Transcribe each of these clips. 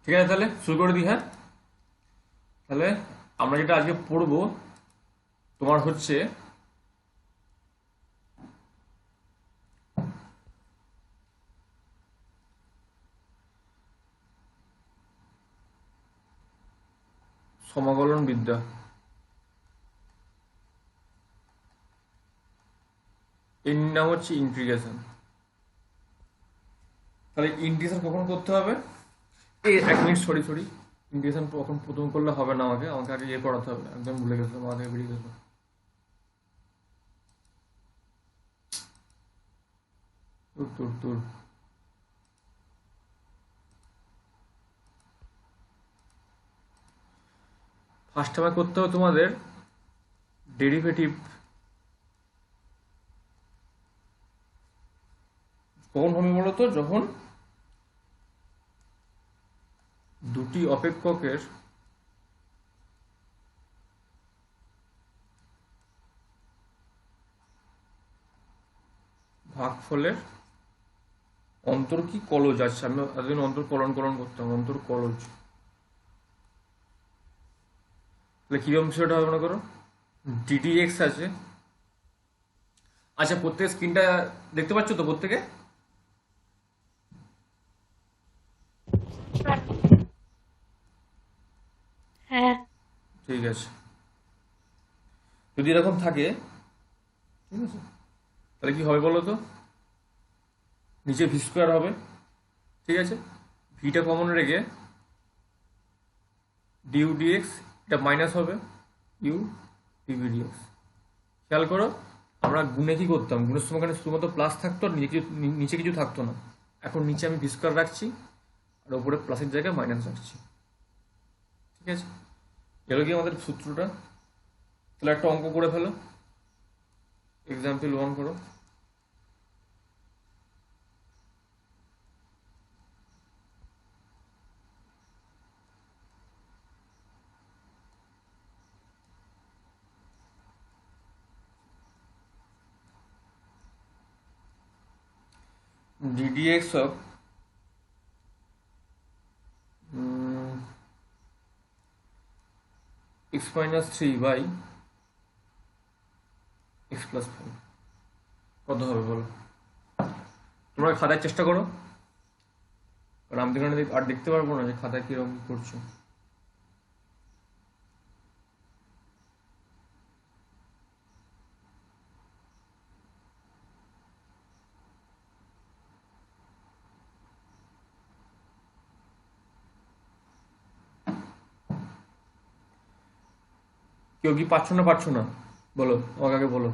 ঠিক আছে, তাহলে শুরু করে দিই। হ্যাঁ, তাহলে আমরা যেটা আজকে পড়বো তোমার হচ্ছে সমাকলন বিদ্যা। এর নাম হচ্ছে ইন্টিগ্রেশন। তাহলে ইন্টিগ্রেশন কখন করতে হবে? এই 1 মিনিট, সরি সরি, ইন্টিগ্রেশন কখন প্রথম করলে হবে না, আমাকে আমাকে আগে ইয়ে করাতে হবে, একদম ভুলে গেছিলাম, আগে বেরিয়ে গেছিলো। তুর তুর তুর ফার্স্ট টাইমে করতে হবে তোমাদের ডেরিভেটিভ। কখন হবে বলো তো? যখন দুটি অপেক্ষকের ভাগফলের অন্তর কি কলজ আছে। আমি এতদিন অন্তর কলন করতাম, অন্তর কলজ। তাহলে কিরকম বিষয়টা হবে মনে করো, ডিডি এক্স আছে। আচ্ছা, প্রত্যেক স্ক্রিনটা দেখতে পাচ্ছ তো প্রত্যেকে? হ্যাঁ। ঠিক আছে, যদি এরকম থাকে, ঠিক আছে, তাহলে কি হবে বলো তো? নিচে ভি স্কোয়ার হবে, ঠিক আছে, ভিটা কমন রেখে ডিউ ডিএক্স, এটা মাইনাস হবে, ইউ ডিভি ডিএক্স। খেয়াল করো, আমরা গুণে কি করতাম, গুণের সময় এখানে শুধুমাত্র প্লাস থাকতো আর নিচে কিছু থাকতো না। এখন নিচে আমি ভি স্কোয়ার রাখছি আর ওপরে প্লাসের জায়গায় মাইনাস রাখছি, ঠিক আছে। এগুলো কি আমাদের সূত্রটা? তাহলে একটা অঙ্ক করে ফেলো, এক্সাম্পল 1 করো। ddx of x minus 3 by x plus 5 কত হবে বলো? তোমরা খাতায় চেষ্টা করো, কারণ আমি এখানে আর দেখতে পারবো না যে খাতায় কিরকম করছো। কেউ কি পারছো না বলো, আমাকে আগে বলো।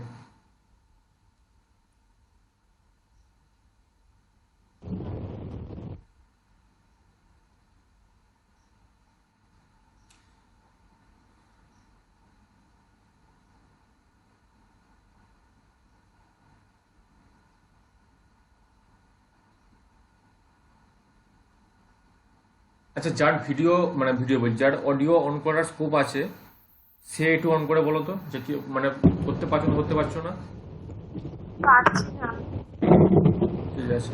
আচ্ছা, যার ভিডিও মানে ভিডিও বলছি, যার অডিও অন করার স্কোপ আছে সে একটু অন করে বলো তো, যে কি মানে করতে পারছো না? পারছি না। ঠিক আছে,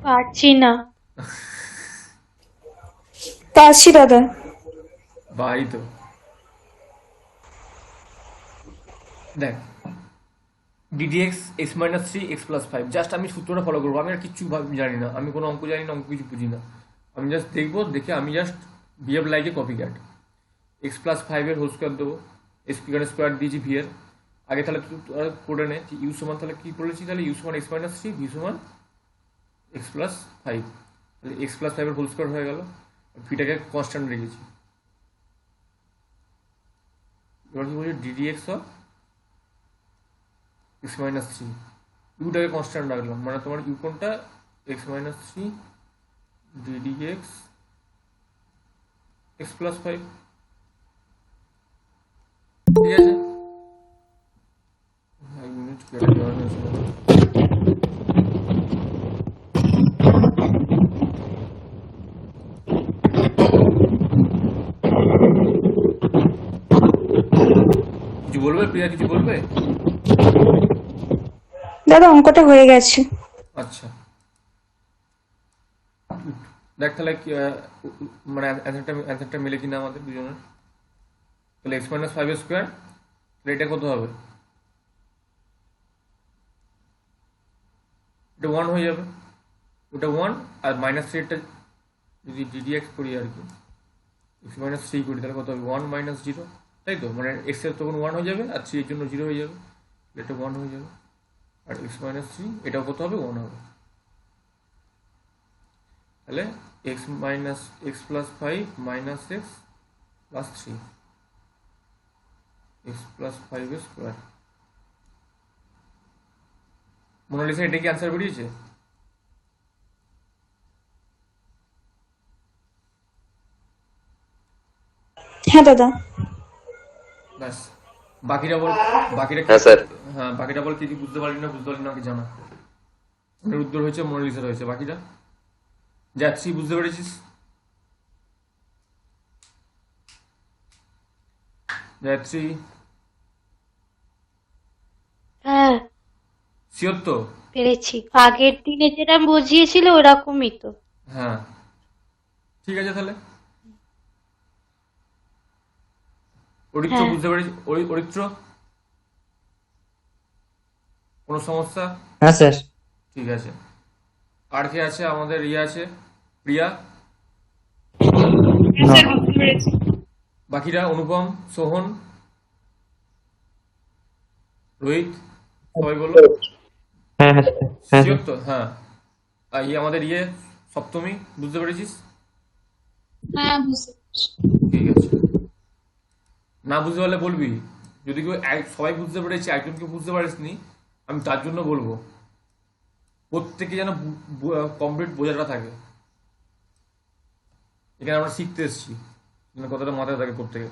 পারছি না। পারছি দাদা। বাই। তো দেখ, ddx x minus 3 x plus 5, just আমি সূত্রটা ফলো করবো, আমি আর কিচ্ছু জানি না, আমি কোনো অঙ্ক জানি না, অঙ্ক কিছু বুঝি না। আমি জাস্ট দেখবো, দেখে আমি just behave like a copycat. X plus 5-এর হোল স্কোয়ার দেবো, এখানে স্কোয়ার দিয়েছি ভি এর আগে। তাহলে করে নে ইউ সমান, তাহলে কি করেছি, তাহলে ইউ সমান এক্স মাইনাস 3, ভি সমান এক্স প্লাস 5। তাহলে এক্স প্লাস 5-এর হোল স্কোয়ার হয়ে গেল, ভিটাকে কনস্ট্যান্ট রেখেছি। এবার কি বলছি, ডিডিএক্স অফ এক্স মাইনাস 3, ইউটাকে কনস্ট্যান্ট রাখলাম, মানে তোমার ইউ কোনটা, X minus 3 d d x X plus 5, ঠিক আছে। 1 মিনিট কেটে দেওয়া হয়েছিল। কিছু বলবে প্রিয়া, কিছু বলবে? দাদা অঙ্কটা হয়ে গেছে। আচ্ছা, দেখ তাহলে মানে অ্যান্সারটা মিলে কিনা আমাদের দুজনের। তাহলে এক্স মাইনাস ফাইভ স্কোয়ার, তাহলে এটা কত হবে? এটা ওয়ান হয়ে যাবে, ওটা ওয়ান। আর মাইনাস থ্রিটা যদি ডিডিএক্স করি আর কি, এক্স মাইনাস থ্রি করি, তাহলে কত হবে? ওয়ান মাইনাস জিরো, তাই তো? মানে এক্স এর তখন ওয়ান হয়ে যাবে আর থ্রি এর জন্য জিরো হয়ে যাবে, এটা ওয়ান হয়ে যাবে। আর এক্স মাইনাস থ্রি এটাও কত হবে? ওয়ান হবে। তাহলে x minus x plus five minus x plus three, x plus five square. Monalisa এটা কি অ্যান্সার বেরিয়েছে? হ্যাঁ দাদা। ব্যাস, বাকিটা বল। বাকিটা কি? হ্যাঁ স্যার। হ্যাঁ, বাকিটা বল, কি কি বুঝতে পারলি না আমাকে জানা। ওটার উত্তর হয়েছে, মোনালিসার হয়েছে। বাকিটা যাচ্ছি, বুঝতে পেরেছিস? যাচ্ছি, হ্যাঁ, শিওর তো? পেরেছি। আগের দিনে যেটা বুঝিয়েছিল ওরকমই তো। হ্যাঁ, ঠিক আছে তাহলে। অরিত্র হ্যাঁ, বুঝতে পেরেছি? অরিত্র কোনো সমস্যা? হ্যাঁ স্যার। ঠিক আছে। আর কে আছে? আমাদের ইয়ে আছে, প্রিয়া। বাকিরা অনুপম, সোহন, রোহিত, সবাই বলো। হ্যাঁ হ্যাঁ হ্যাঁ শিওর তো? হ্যাঁ। আর আমাদের সপ্তমী, বুঝতে পেরেছিস? হ্যাঁ বুঝতে পারছি। ঠিক আছে। না বুঝতে পারলে বলবি। যদি কেউ সবাই বুঝতে পেরেছি, একজনকে বুঝতে পারিসনি, আমি তার জন্য বলবো। প্রত্যেকে যেন কমপ্লিট বোঝাটা থাকে। এখানে আমরা শিখতে এসেছি, কথাটা মাথায় থাকে প্রত্যেকে।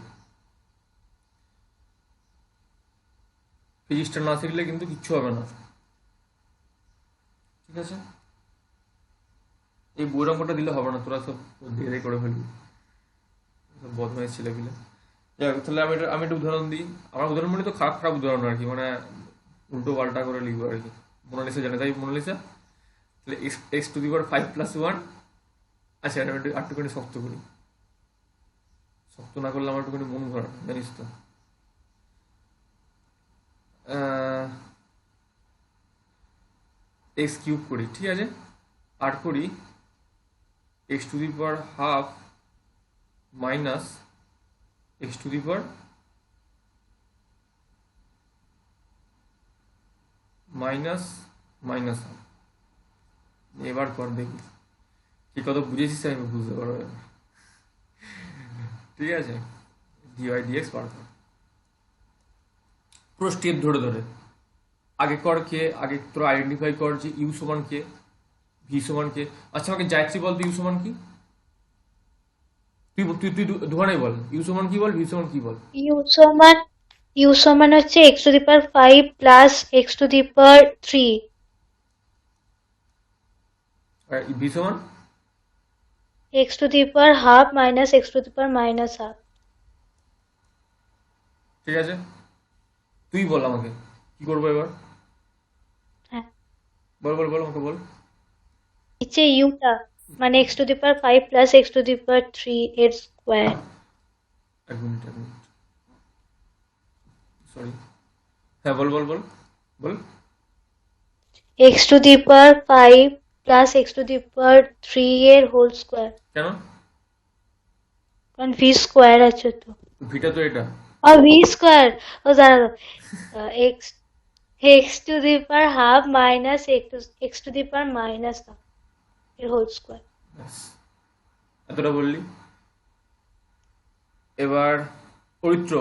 ফিজিক্সটা না শিখলে কিন্তু কিচ্ছু হবে না, ঠিক আছে? এই বইয়ের অঙ্কটা দিলে হবে না, তোরা সব ধীরে করে ফেলবি, সব বদমাইশ ছেলেপিলে। যাই হোক, তাহলে আমি একটা উদাহরণ দিই। আমার উদাহরণ মানে তো খারাপ খারাপ উদাহরণ আর কি, মানে উল্টো পাল্টা করে লিখবো আর কি। মোনালিসা জানে, তাই মোনালিসা। তাহলে x to the power five plus one. আচ্ছা, আমি একটুখানি শক্ত করি। শক্ত না করলে আমার একটুখানি মন ভরা, জানিস তো। এক্স কিউব করি, ঠিক আছে? আর করি x to the power half minus x to the power minus minus half. এবার কর দেখি কি কত বুঝেছিস, আমি বুঝতে পারবো এবার। ঠিক আছে, ডিওয়াই ডিএক্স বার কর পুরো স্টেপ ধরে ধরে। আগে কর কে, আগে তোর আইডেন্টিফাই কর যে ইউ সমান কে, ভি সমান কে। আচ্ছা, আমাকে যাচ্ছি বল তো ইউ সমান কি? তুই তুই তুই দুখানেই বল, ইউ সমান কি বল, ভি সমান কি বল। ইউ সমান ইউ সমান হচ্ছে X to the power five plus X to the power three. আর ভি সমান? X to the power half minus x to the power minus half. ঠিক আছে, তুই বল আমাকে কি করবো এবার। হ্যাঁ, বল বল বল, আমাকে বল। নিচে ইউটা মানে x to the power five plus X to the power three এর স্কোয়ার। এক মিনিট এক মিনিট, সরি। হ্যাঁ, বল বল বল বল। X to the power five plus X to the power three এর হোল স্কোয়ার। কেন? কারণ ভি স্কোয়ার আছে তো। ভিটা তো এটা। আর ভি স্কোয়ার, ও দাঁড়াও, x x to the power half minus x to the power minus half এর হোল স্কোয়ার। ব্যাস, এতটা বললি। এবার অরিত্র,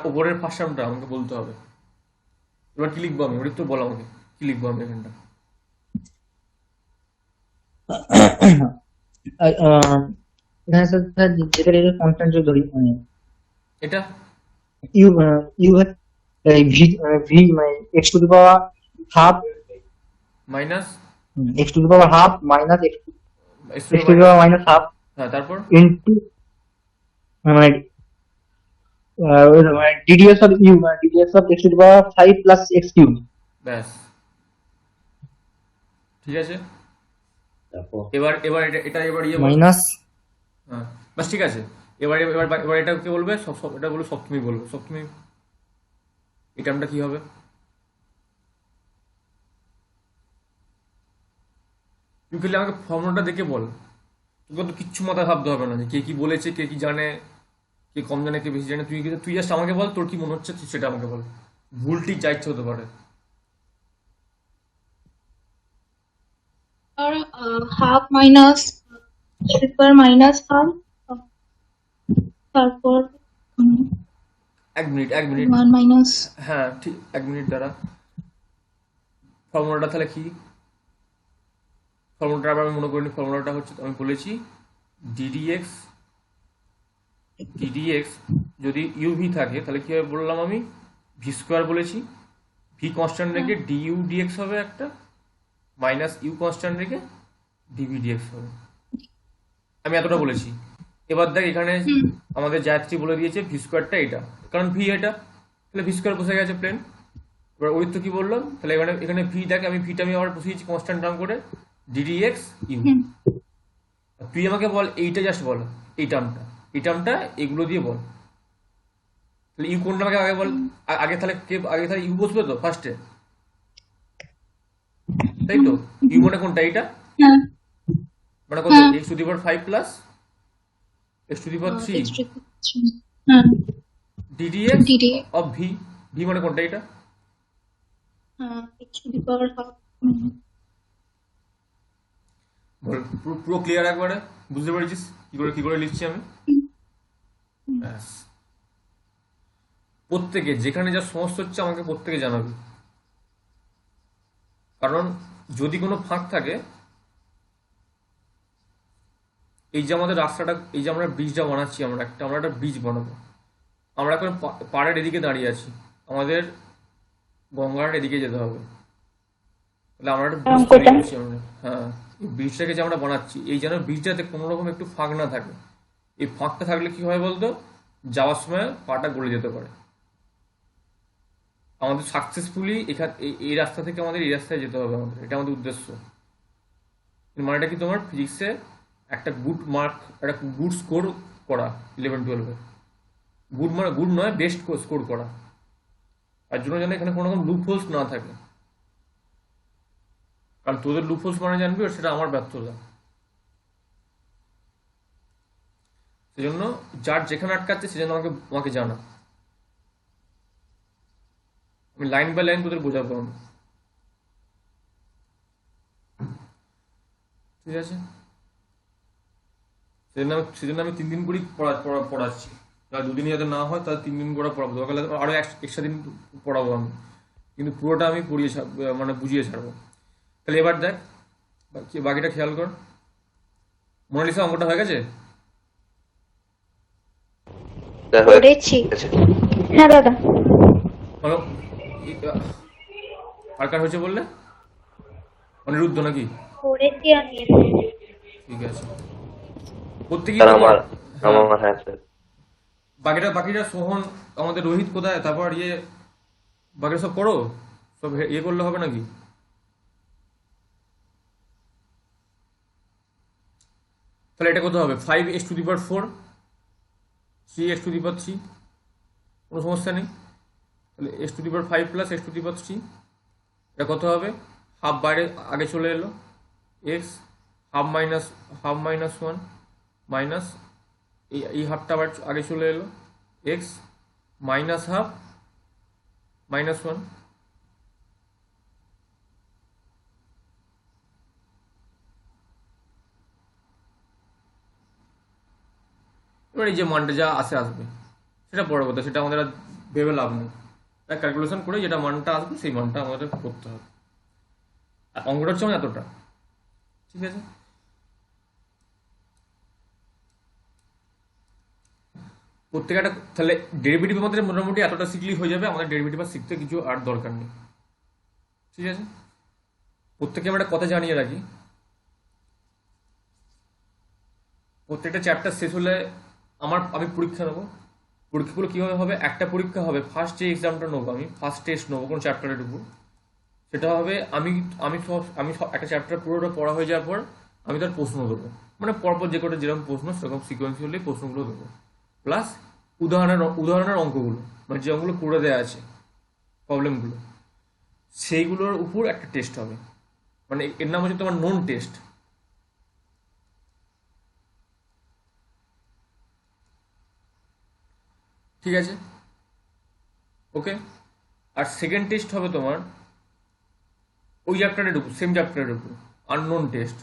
ওপরের ফার্স্ট টার্মটা আমাকে বলতে হবে। এবার কি লিখবো আমি? অরিত্র বল আমাকে কি লিখবো আমি এখানটা। এখানে স্যার যেটা রেখে কনস্ট্যান্ট যদি ধরি মানে এটা ইউ ইউ এই ভি ভি মানে x to the power half minus x to the power half minus x to the minus. Power minus half হ্যাঁ, তারপর ইনটু মানে dds of u dds of x to the power five plus x cube. ব্যাস, ঠিক আছে। এবার এবার এটা এটা এবার ইয়ে বল। মাইনাস হ্যাঁ বাস ঠিক আছে। এবার এবার এবার এটা কে বলবে, এটা বলবে সপ্তমী বলবে, সপ্তমী এই টার্মটা কি হবে? তুই খেলে আমাকে ফর্মুলাটা দেখে বল, তোকে তো কিচ্ছু মাথায় ভাবতে হবে না যে কে কি বলেছে, কে কি জানে, কে কম জানে, কে বেশি জানে। তুই জাস্ট আমাকে বল তোর কি মনে হচ্ছে, তুই সেটা আমাকে বল। ভুল ঠিক যা ইচ্ছে হতে পারে। और হাফ মাইনাস এরপর মাইনাস হাফ, তারপর এক মিনিট 1 মাইনাস হ্যাঁ ঠিক, 1 মিনিট দ্বারা ফর্মুলাটা তাহলে কি? ফর্মুলাটা আবার আমি মনে করিনি। ফর্মুলাটা হচ্ছে, আমি বলেছি ডিডিএক্স যদি ইউভি থাকে তাহলে কি হবে বললাম আমি, ভি স্কোয়ার বলেছি। ভি কনস্ট্যান্ট রেখে ডিইউ ডিএক্স হবে একটা, মাইনাস ইউ কনস্ট্যান্ট রেখে ডিভি ডিএক্স হবে। আমি এতটা বলেছি। এবার দেখ এখানে আমাদের জায়ত্রী বলে দিয়েছে ভি স্কোয়ারটা এটা, কারণ ভি এটা, তাহলে ভি স্কোয়ার বসে গেছে প্লেন। এবার ওই তো কি বললাম, তাহলে এখানে এখানে ভিটাকে আমি আবার বসিয়েছি কনস্ট্যান্ট টার্ম করে, ডিডিএক্স ইউ। তুই আমাকে বল এইটা, জাস্ট বল এই টার্মটা এগুলো দিয়ে বল। তাহলে ইউ কোনটা আমাকে আগে বল। আগে তাহলে ইউ বসবে তো ফার্স্টে, তাই তো? ইউ মানে কোনটা? এইটা হ্যাঁ মানে কত? হ্যাঁ। X to the power 5 plus X to the power 3 হ্যাঁ d d x d d of V. V মানে কোনটা? এটা হ্যাঁ x to the power half বল। পুরো ক্লিয়ার একবারে বুঝতে পেরেছিস কি করে লিখছি আমি? ব্যাস। প্রত্যেকে যেখানে যা সমস্যা হচ্ছে আমাকে প্রত্যেকে জানাবি, কারণ যদি কোনো ফাঁক থাকে, এই যে আমাদের রাস্তাটা, এই যে আমরা ব্রিজটা বানাচ্ছি, আমরা একটা ব্রিজ বানাবো। আমরা এখন পাড়ের এদিকে দাঁড়িয়ে আছি, আমাদের গঙ্গার এদিকে যেতে হবে। তাহলে আমরা একটা ব্রিজ তৈরি করছি আমরা। হ্যাঁ, এই ব্রিজটাকে যে আমরা বানাচ্ছি, এই যেন ব্রিজটাতে কোনো রকম একটু ফাঁক না থাকে। এই ফাঁকটা থাকলে কি হয় বলতো, যাওয়ার সময় পাটা গলে যেতে পারে। আমাদের সাকসেসফুলি এই রাস্তা থেকে আমাদের এই রাস্তায় যেতে হবে, আমাদের এটা আমাদের উদ্দেশ্য। মানেটা কি, তোমার ফিজিক্সে একটা গুড মার্ক, একটা গুড স্কোর করা 11-12-এ। গুড মানে গুড নয়, বেস্ট স্কোর করা। তার জন্য যেন এখানে কোনো রকম লুপ হোলস না থাকে, কারণ তোদের লুপ হোলস মানে জানবি, আর সেটা আমার ব্যর্থতা। সেজন্য যার যেখানে আটকাচ্ছে সেজন্য আমাকে জানা। আমি লাইন বাই লাইন তোদের বোঝাবো আমি। ঠিক আছে? সেজন্য আমি 3 দিন করেই পড়াচ্ছি। আর 2 দিনে যাতে না হয় তাহলে 3 দিন করে পড়াবো, দরকার হলে আরো এক্সট্রা দিন পড়াবো আমি, কিন্তু পুরোটা আমি মানে বুঝিয়ে ছাড়বো। তাহলে এবার দেখ বাকিটা খেয়াল কর। মোনালিসা অঙ্কটা হয়ে গেছে? করেছি। হ্যাঁ দাদা। বলো, আর কার হয়েছে বললে? অনিরুদ্ধ নাকি? করেছি আমি। ঠিক আছে। প্রত্যেকেই স্যার আমার হ্যাঁ স্যার। বাকিটা সোহন, আমাদের রোহিত কোথায়, তারপর বাকিটা সব করো, সব করলে হবে নাকি? তাহলে এটা কত হবে? 5x⁴ 3x⁴, কোনো সমস্যা নেই। তাহলে x⁵ প্লাস x⁵, এটা কত হবে? হাফ বাইরে আগে চলে এলো, x হাফ মাইনাস 1 মাইনাস এই হাফটা আবার আগে চলে এলো, x মাইনাস হাফ মাইনাস 1। এবার এই যে মানটা যা আসবে সেটা পরের কথা, সেটা আমাদের আর ভেবে লাভ নেই। ক্যালকুলেশন করে যেটা মানটা আসবে সেই মানটা আমাদের করতে হবে। আর অঙ্কটা হচ্ছে আমার এতটা। ঠিক আছে? প্রত্যেকটা তাহলে ডেরিভেটিভ আমাদের মোটামুটি এতটা শিখলেই হয়ে যাবে, আমাদের ডেরিভেটিভ আর শিখতে কিছু আর দরকার নেই। ঠিক আছে? প্রত্যেকে আমরা একটা কথা জানিয়ে রাখি, প্রত্যেকটা চ্যাপ্টার শেষ হলে আমি পরীক্ষা নেবো। পরীক্ষাগুলো কীভাবে হবে? একটা পরীক্ষা হবে, ফার্স্ট যে এক্সামটা নেবো, আমি ফার্স্ট টেস্ট নেবো কোনো চ্যাপ্টারের উপর। সেটা হবে আমি একটা চ্যাপ্টার পুরোটা পড়া হয়ে যাওয়ার পর আমি তার প্রশ্ন দেবো, মানে পরপর যে কটা যেরকম প্রশ্ন সেরকম সিকোয়েন্সিয়ালি প্রশ্নগুলো দেবো, প্লাস উদাহরণের অঙ্কগুলো, মানে যে অঙ্কগুলো করে দেওয়া আছে প্রবলেমগুলো, সেইগুলোর উপর একটা টেস্ট হবে, মানে এর নাম হচ্ছে তোমার নোন টেস্ট। ঠিক আছে, ওকে। আর সেকেন্ড টেস্ট হবে তোমার ওই চ্যাপ্টারের উপর, সেম চ্যাপ্টারের উপর, আননোন টেস্ট।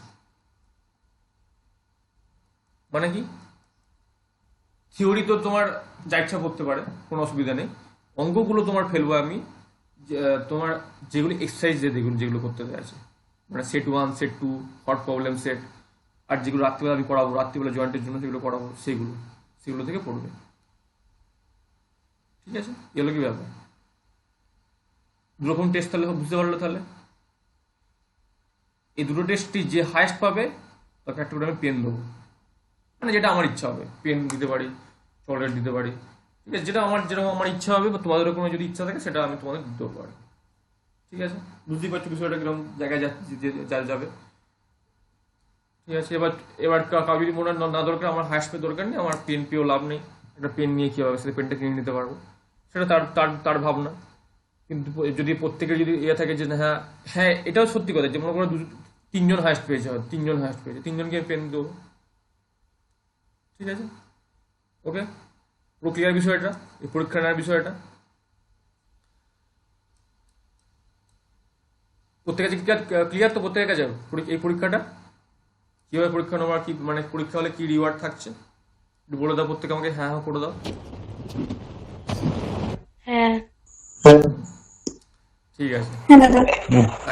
মানে কি, থিওরি তো তোমার যা ইচ্ছা করতে পারে, কোনো অসুবিধা নেই। অঙ্কগুলো তোমার ফেলবো আমি তোমার যেগুলো এক্সারসাইজ যেগুলো করতে দেওয়া আছে, মানে set 1, set 2, hot problem set, আর যেগুলো রাত্রিবেলা আমি করাবো, রাত্রিবেলা জয়েন্টের জন্য যেগুলো করাবো সেগুলো থেকে পড়বে। ঠিক আছে, এগুলো কি ব্যাপার, দুরকম টেস্ট তাহলে বুঝতে পারলো। তাহলে এই দুটো টেস্টই যে হায়েস্ট পাবে তাকে একটা করে আমি পেন দেবো, মানে যেটা আমার ইচ্ছা হবে, পেন দিতে পারি, চকলেট দিতে পারি, ঠিক আছে, যেরকম আমার ইচ্ছা হবে, বা তোমাদের কোনো যদি ইচ্ছা থাকে সেটা আমি তোমাদের দিতেও পারি। ঠিক আছে, বুঝতেই পারছো বিষয়টা কিরকম জায়গায় যাবে। ঠিক আছে, এবার কাউ যদি মনে না দরকার, আমার হায়েস্ট পে দরকার নেই, আমার পেন পেয়েও লাভ নেই, একটা পেন নিয়ে কী হবে, সেটা পেনটা কিনে নিতে পারবো, সেটা তার ভাবনা। কিন্তু যদি প্রত্যেকের যদি ইয়ে থাকে যে হ্যাঁ হ্যাঁ এটাও সত্যি কথা, যে মনে করো 3জন হায়েস্ট পেয়েছে, তিনজনকে পেন দেবো। ঠিক আছে, ওকে, পুরো ক্লিয়ার বিষয়টা, এই পরীক্ষা নেওয়ার বিষয়টা প্রত্যেকের কাছে ক্লিয়ার তো? প্রত্যেকের কাছে এই পরীক্ষাটা কিভাবে পরীক্ষা নেওয়ার, কি মানে পরীক্ষা হলে কি রিওয়ার্ড থাকছে একটু বলে দাও প্রত্যেকে আমাকে, হ্যাঁ হ্যাঁ করে দাও। হ্যাঁ। ঠিক আছে, হ্যাঁ দাদা।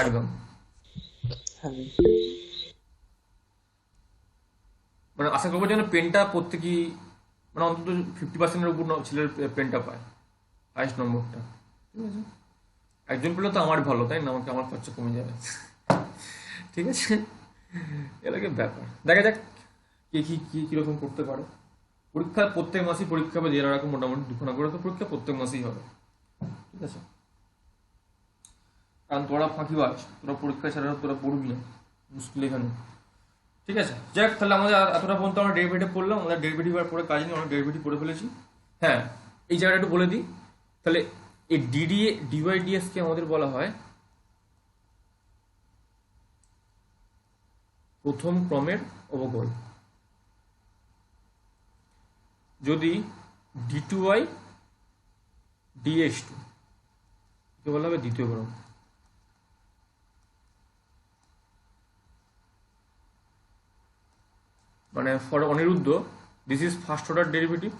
একদম। মানে আশা করবো যেন পেনটা প্রত্যেকেই, মানে অন্তত 50%-এর উপর ছেলের পেনটা পায়, হাইস্ট নম্বরটা। ঠিক আছে, একজন পেলে তো আমার ভালো, তাই না, আমার খরচা কমে যাবে। ঠিক আছে, এলাকে ব্যাপার দেখা যাক কে কিরকম করতে পারে। পরীক্ষা প্রত্যেক মাসেই পরীক্ষা হবে, জেনে রাখো, মোটামুটি 2খানা করে তো পরীক্ষা প্রত্যেক মাসেই হবে। ঠিক আছে, কারণ তোরা ফাঁকিবাজ, তোরা পরীক্ষা ছাড়া তোরা পড়বি না, মুশকিল এখানে। ঠিক আছে, যাক, তাহলে আমাদের এতটা পর্যন্ত আমরা ডেরিভেটিভ পড়লাম, আমাদের ডেরিভেটিভ আর পরে কাজ নেই, আমরা ডেরিভেটিভ পড়ে ফেলেছি। হ্যাঁ, এই জায়গাটা একটু বলে দিই তাহলে, এই ডিওয়াইডিএস কে আমাদের বলা হয় প্রথম ক্রমের অবকলন। যদি d2y dx2 কে বলা হবে দ্বিতীয় ক্রম। মানে for Aniruddha, this is first order derivative,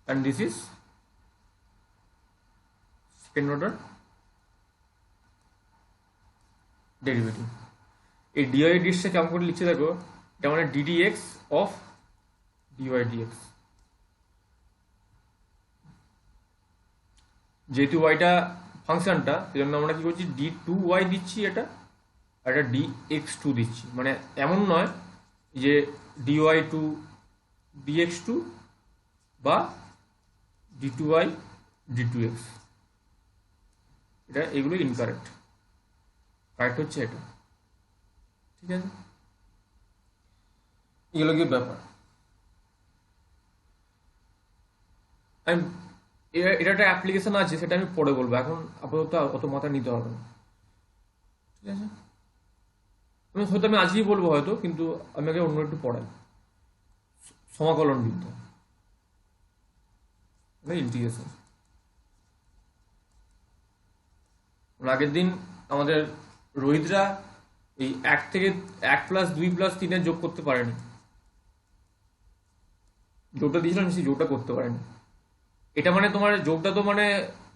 and this is second order derivative. এই dy dx টা কেমন করে লিখছে দেখো, এটা মানে ddx of dy dx। যেহেতু yটা ফাংশনটা, সেজন্য আমরা কি করছি, d2y দিচ্ছি এটা, আর এটা dx2 দিচ্ছি। মানে এমন নয় যে dy2 dx2 বা d2y d2x, এটা এগুলো ইনকারেক্ট, কারেক্ট হচ্ছে এটা। ঠিক আছে, এগুলো কি ব্যাপার, আমি এটা একটা অ্যাপ্লিকেশন আছে, সেটা আমি পরে বলবো, এখন আপাতত অত মাথা নিতে হবে না। ঠিক আছে, আমি আজই বলবো হয়তো, কিন্তু আমি আগে অন্য একটু পড়াই, সমাকলন বিদ্যা, ইন্টিগ্রেশন। আগের দিন আমাদের রোহিতরা এই 1 থেকে 1 + 2 + 3 যোগ করতে পারেনি, যোগটা দিয়েছিলাম সেই যোগটা করতে পারেনি। এটা মানে তোমার যোগটা তো মানে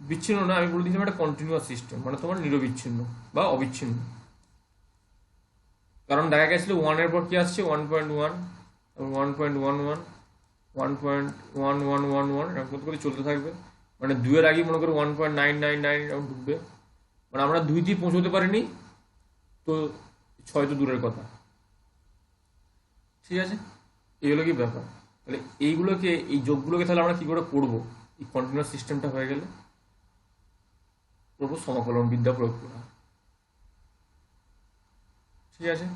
বিচ্ছিন্ন না, আমি বলে দিয়েছিলাম একটা কন্টিনিউয়াস সিস্টেম, মানে তোমার নিরবিচ্ছিন্ন বা অবিচ্ছিন্ন। কারণ দেখা গেছিল 1 এর পর কি আসছে 1.1, 1.11, 1.1111 এরকম করতে করে চলতে থাকবে, মানে 2 এর আগে মনে করো 1.999 এরকম ঢুকবে, মানে আমরা 2 দিয়ে পৌঁছতে পারিনি, তো 6 তো দূরের কথা। ঠিক আছে, এগুলো কি ব্যাপার, তাহলে এইগুলোকে, এই যোগগুলোকে তাহলে আমরা কি করে করবো, এই কন্টিনিউয়াস সিস্টেমটা হয়ে গেলে করবো সমাকলন বিদ্যা প্রয়োগ করা। ঠিক আছে,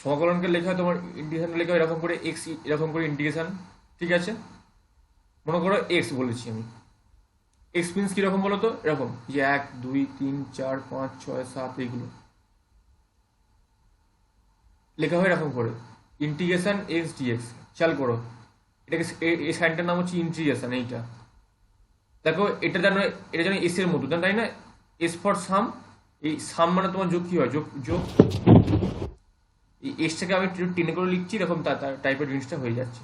সমাকলনকে লেখা হয় তোমার ইন্টিগ্রেশন লেখা হয় এরকম করে এক্স, এরকম করে ইন্টিগ্রেশন। ঠিক আছে, মনে করো এক্স বলেছি আমি, এক্স মিনস কিরকম বলো তো, এরকম যে 1 2 3 4 5 6 7 এইগুলো লেখা হয় এরকম করে ইন্টিগ্রেশন এক্স ডিএক্স। খেয়াল করো, এটাকে এই সাইনটার নাম হচ্ছে ইন্টিগ্রেশন। এইটা দেখো, এটা যেন এস এর মতো, তাই না? এস ফর সাম, এই সাম মানে তোমার যোগ কি হয়, যোগ যোগ। এই এসটাকে আমি একটু টেনে করে লিখছি, এরকম টাইপের জিনিসটা হয়ে যাচ্ছে।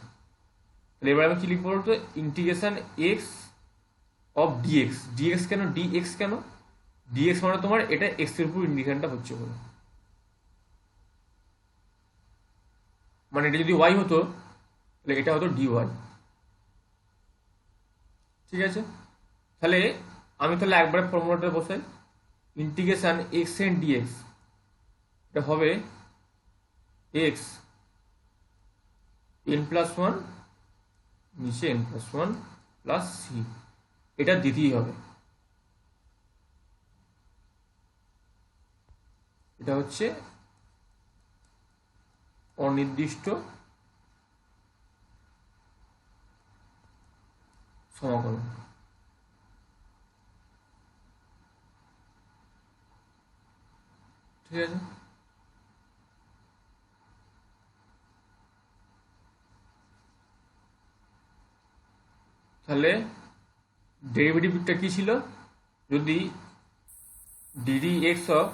তাহলে এবার আমি কি লিখবো বলতো, integration x of dx. Dx কেন, ডিএক্স কেন? ডিএক্স মানে তোমার এটা এক্স এর উপর ইন্টিগ্রেশনটা হচ্ছে বলে, মানে এটা যদি ওয়াই হতো তাহলে এটা হতো ডি ওয়াই। ঠিক আছে, তাহলে আমি তাহলে একবারে ফর্মুলাটা বসাই, ইন্টিগ্রেশন এক্স এন ডিএক্স, এটা হবে এক্স এন প্লাস ওয়ান, নিচে n plus one plus c. এটা দিতেই হবে, এটা হচ্ছে অনির্দিষ্ট সমাকলন। ঠিক আছে, তাহলে ডেরিভেটিভটা কি ছিল, যদি DD x of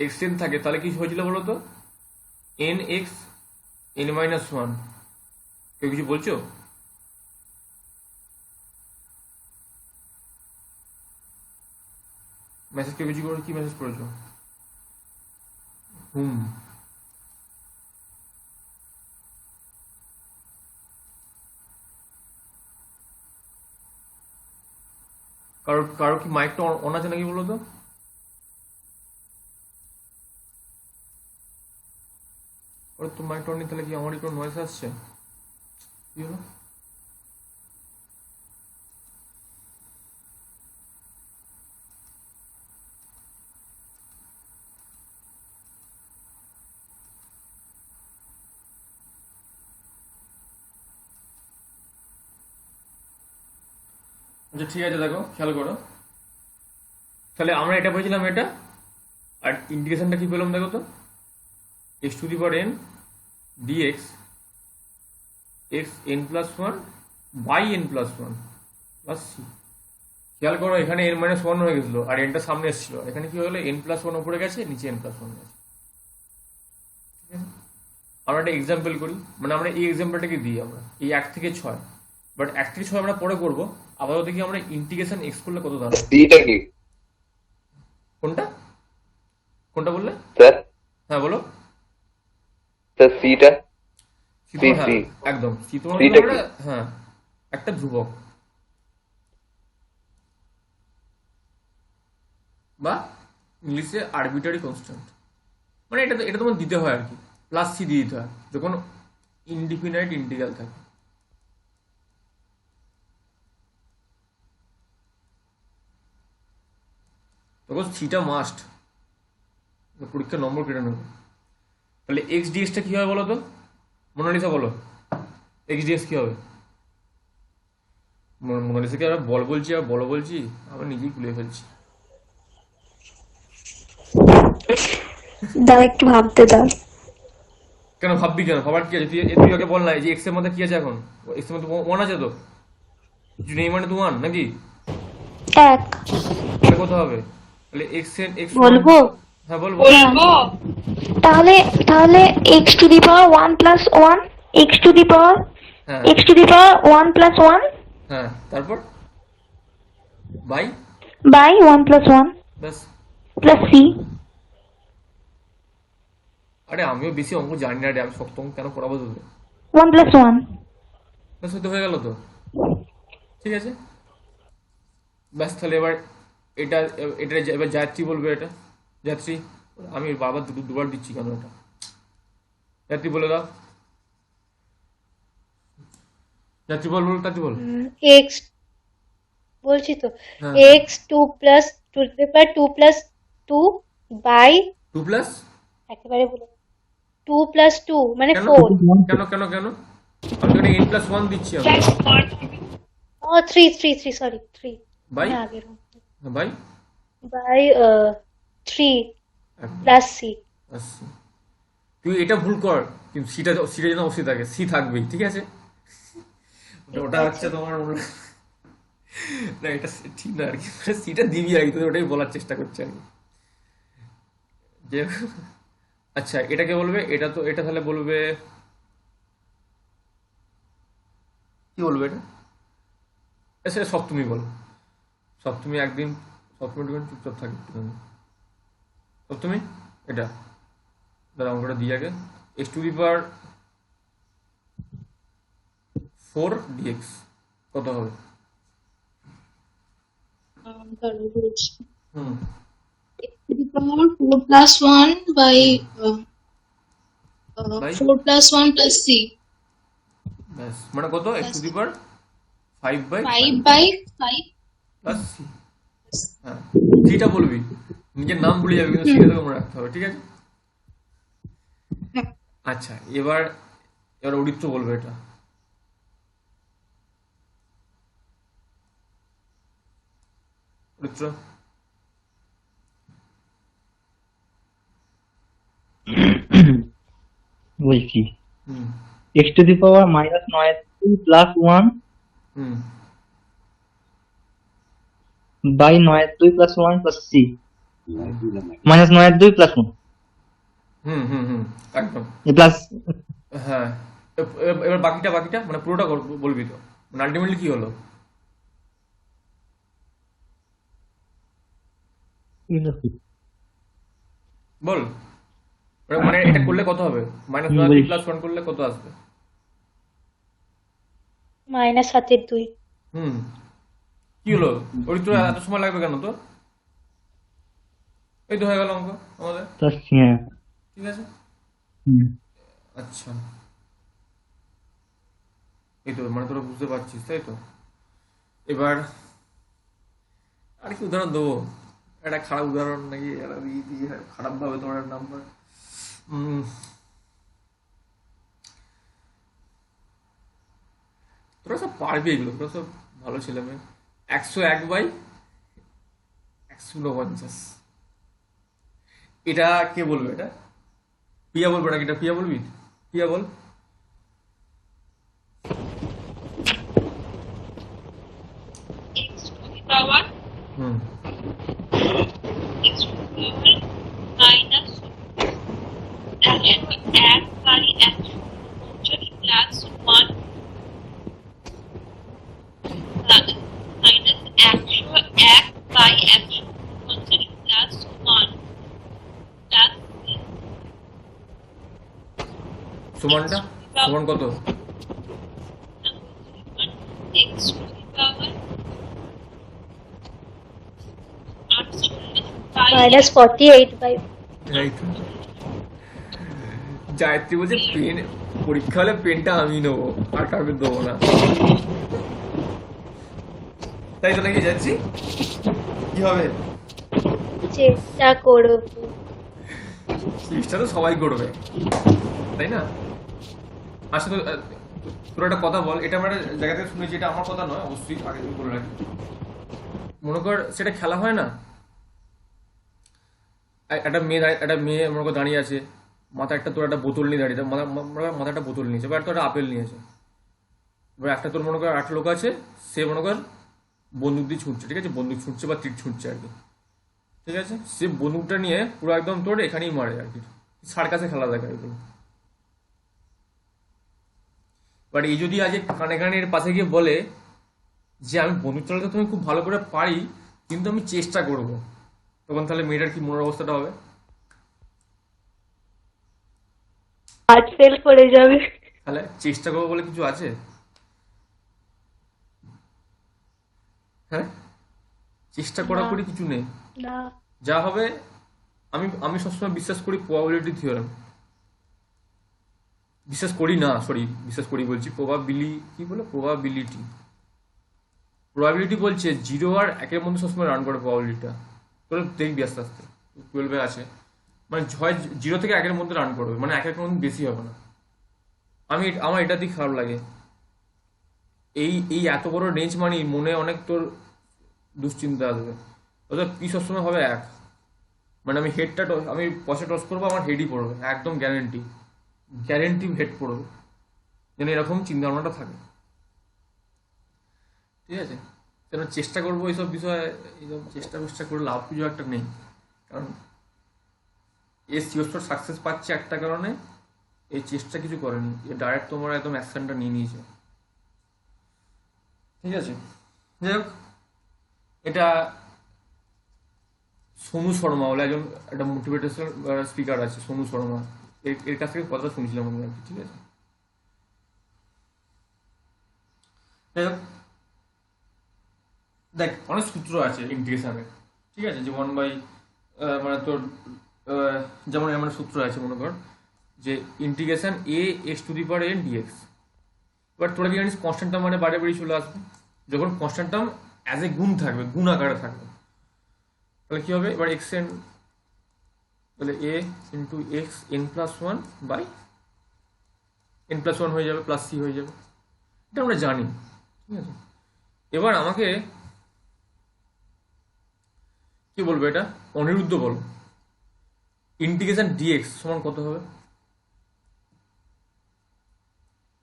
x N থাকে তাহলে কি হয়েছিল বলো তো, N x N minus one. কেউ কিছু বলছো? মেসেজ কেউ কিছু করে, কি মেসেজ করেছো? হুম, কারো কারো কি মাইকটা অন আছে নাকি বলো তো? ওর তো মাইকটা অন নেই, তাহলে কি আমারই কোনো নয়েজ আসছে? কি হলো? আচ্ছা ঠিক আছে, দেখো খেয়াল করো, তাহলে আমরা এটা বলেছিলাম এটা, আর ইন্টিগ্রেশনটা কি পেলাম দেখো তো, x to the power n dx x N plus one by N plus one plus c. খেয়াল করো, এখানে এন মাইনাস ওয়ান হয়ে গেছিলো আর এনটা সামনে এসেছিল, এখানে কি হলো, এন প্লাস ওয়ান উপরে গেছে, নিচে এন প্লাস ওয়ান গেছে। ঠিক আছে, আমরা একটা এক্সাম্পল করি, মানে আমরা এই এক্সাম্পলটাকে দিই আমরা এই 1 থেকে 6, বাট 1 থেকে 6 আমরা পরে করবো। আপাতত দেখি আমরা ইন্টিগ্রেশন এক্স করলে কত দাঁড়ায়। সিটা কি কোনটা কোনটা বললে? স্যার? হ্যাঁ বলো। স্যার সিটা, সি তো, হ্যাঁ সি। একদম, সি তো সিটা কি? হ্যাঁ একটা ধ্রুবক বা ইংলিশে আরবিটারি কনস্ট্যান্ট, মানে এটা তোমার দিতে হয় আর কি, প্লাস সি দিয়ে দিতে হয় যখন ইনডিফিনাইট ইন্টিগ্রাল থাকে। তখন সিটা মাস্ট, পরীক্ষার নম্বর কেটে নেবে। তাহলে এক্স ডিএক্সটা কি হবে বলো তো, মোনালিসা বলো, এক্স ডিএক্স কি হবে? মোনালিসাকে আমরা বল বলছি আর বলো বলছি, আমরা নিজেই ভুলে ফেলছি। দাও একটু ভাবতে দাও। কেন ভাববি, কেন ভাবার কি আছে? তুই আগে বল না, এই যে এক্স এর মধ্যে কি আছে এখন, এক্স এর মধ্যে ওয়ান আছে তো, কিছু নেই মানে তো ওয়ান নাকি, এক তাহলে কত হবে? তাহলে এক্স এর এক্স, বলবো? হ্যাঁ বলবো। তাহলে তাহলে x to the power 1 plus 1, x to the power হ্যাঁ x to the power 1 plus 1 হ্যাঁ, তারপর বাই, বাই 1 প্লাস 1 ব্যাস। Plus c। আরে আমিও বেশি অঙ্ক জানি না রে, আমি শক্ত অঙ্ক কেন পড়াবো তোকে? 1 প্লাস 1 ব্যাস, হতে হয়ে গেল তো। ঠিক আছে, ব্যাস। তাহলে এবার এটা এটা এবার যাত্রী বলবে, এটা যাত্রী, আমি বারবার দুবার দিচ্ছি কেন এটা, যাত্রী বলে দাও, যাত্রী বল, বল যাত্রী বল। এক্স বলছি তো, হ্যাঁ x 2 plus 2 to the power 2 plus 2 by two plus একেবারে বলে 2 + 2 মানে কেন 4 কেন কেন কেন আমি তো n প্লাস ওয়ান দিচ্ছি আমি ও 3 সরি 3 বাই মানে আগের বাই বাই 3 প্লাস সি আচ্ছা তুই এটা ভুল কর কিন্তু সিটা সিটা যেন অবশ্যই থাকে সি থাকবেই ঠিক আছে ওটা হচ্ছে তোমার না এটা ঠিক না আর কি সিটা দিবি আর কি তুই ওটাই বলার চেষ্টা করছি আর কি যে আচ্ছা এটাকে বলবে এটা তো এটা তাহলে বলবে কি বলবে এটা আচ্ছা সপ্তমী বলো সপ্তমী একদিন সপ্তমী চুপচাপ থাকে সপ্তমী এটা দাঁড়া অঙ্কটা দিই আগে x⁴ dx কত হবে দাঁড়াও বলছি। হুম x⁴ 4 + 1 by By? 4 + 1 + c ব্যাস মানে কত x⁵ 5/5 5 by 5 প্লাস সি হ্যাঁ সিটা বলবি নিজের নাম ভুলে যাবে কিন্তু সিটা তোকে মনে রাখতে হবে ঠিক আছে আচ্ছা এবার এবার অরিত্র বলবে এটা অরিত্র বলছি হুম x⁻−9 + 1 হুম বাই 9 + 1 + c -9 + 1 হুম হুম হুম একদম প্লাস হ্যাঁ এবার বাকিটা বাকিটা মানে পুরোটা বলবি তো মানে আলটিমেটলি কি হলো বল মানে এটা করলে কত হবে -9 + 1 করলে কত আসবে -7/2 হুম কি হলো অরিত্র এত সময় লাগবে কেন তো এই তো হয়ে গেল অঙ্ক আমাদের প্লাস হ্যাঁ ঠিক আছে হুম। আচ্ছা এই তো মানে তোরা বুঝতে পারছিস তাই তো এবার আর কি উদাহরণ দেবো একটা খারাপ উদাহরণ নাকি একটা দিয়ে খারাপ ভাবে তোমার নাম্বার তোরা সব পারবি এগুলো তোরা সব ভালো ছেলে মেয়ে 101/149 এটা কে বলবে এটা পিয়া বলবে নাকি এটা পিয়া বলবি পিয়া বল power হুম x⁴ minus 101/149 plus 1 minus 101/149 plus 1 plus সমানটা সমান কত x⁴ -48/, Right. গায়ত্রী বলছে পেন পরীক্ষা হলে পেনটা আমি নেবো আর কাউকে দেবো না তাই তো নাকি যাচ্ছি কি হবে চেষ্টা করব চেষ্টা তো সবাই করবে তাই না আসলে তোর একটা কথা বল এটা আমরা একটা জায়গা থেকে শুনেছি এটা আমার কথা নয় অবশ্যই আগে থেকে বলে রাখি মনে কর সেটা খেলা হয় না একটা মেয়ে মনে কর দাঁড়িয়ে আছে মাথা একটা তোর একটা বোতল নিয়ে দাঁড়িয়ে মাথা একটা বোতল নিয়েছে বা একটা আপেল নিয়েছে এবার একটা তোর মনে কর 8 লোক আছে সে মনে কর বন্দুক দিয়ে ছুটছে ঠিক আছে বন্দুক ছুটছে বা তীর ছুটছে আর কি ঠিক আছে সে বন্দুকটা নিয়ে পুরো একদম তোর এখানেই মারে আর কি সার্কাসে খেলা দেখা এগুলো বাট এই যদি আজ কানে কানে এর পাশে গিয়ে বলে যে আমি বন্দুক চালাতে তুমি খুব ভালো করে পারি কিন্তু আমি চেষ্টা করব তখন তাহলে মেয়েটার কি মনের অবস্থাটা হবে হার্ট ফেল করে যাবে তাহলে চেষ্টা করবো বলে কিছু আছে হ্যাঁ চেষ্টা করার পরে কিছু নেই না যা হবে আমি সবসময় বিশ্বাস করি প্রবাবিলিটি থিওরেম বিশ্বাস করি না সরি বিশ্বাস করি বলছি প্রবাবিলিটি বলছে 0 আর 1-এর মধ্যে সবসময় রান করে প্রবাবিলিটিটা তোরা দেখবি আস্তে আস্তে টুয়েলভে আছে, মানে হয় 0 থেকে 1-এর মধ্যে রান করবে, মানে 1-এর মধ্যে বেশি হবে না। আমার এটা দিয়ে খারাপ লাগে, এই এই এত বড় রেঞ্জ মানে মনে অনেক তোর দুশ্চিন্তা আসবে। অর্থাৎ পি সবসময় হবে 1, মানে আমি পয়সা টস করবো, আমার হেডই পড়বে, একদম গ্যারেন্টি হেড পড়বে, যেন এরকম চিন্তা ভাবনাটা থাকে। ঠিক আছে, কেন চেষ্টা করবো এইসব বিষয়ে, এইসব চেষ্টা করে লাভ কিছু একটা নেই, কারণ এ শিওর সাকসেস পাচ্ছে একটা কারণে, এই চেষ্টা কিছু করেনি, এ ডাইরেক্ট তোমরা একদম অ্যাকশনটা নিয়ে নিয়েছে। ঠিক আছে, যাই হোক, এটা সোনু শর্মা বলে একজন একটা মোটিভেটেশনাল স্পিকার আছে, সোনু শর্মা, এর কাছ থেকে কথাটা শুনছিলাম আমি আর কি। ঠিক আছে, যাই হোক, দেখ অনেক সূত্র আছে ইন্টিগ্রেশনের। ঠিক আছে, যে 1 বাই মানে তোর যেমন এমন সূত্র আছে, মনে কর যে ইন্টিগ্রেশন এ x to the power n dx. এবার তোরা কি জানিস কনস্ট্যান্ট টার্ম মানে বাইরে বেরিয়ে চলে আসবে, যখন কনস্ট্যান্ট টার্ম অ্যাজ এ গুণ থাকবে, গুণ আকারে থাকবে, তাহলে কি হবে, এবার এক্স এন, তাহলে A into X N plus 1 by N plus 1 হয়ে যাবে, প্লাস সি হয়ে যাবে, এটা আমরা জানি। ঠিক আছে, এবার আমাকে কি বলবো, এটা অনিরুদ্ধ বলো, ইন্টিগ্রেশন ডিএক্স সমান কত হবে?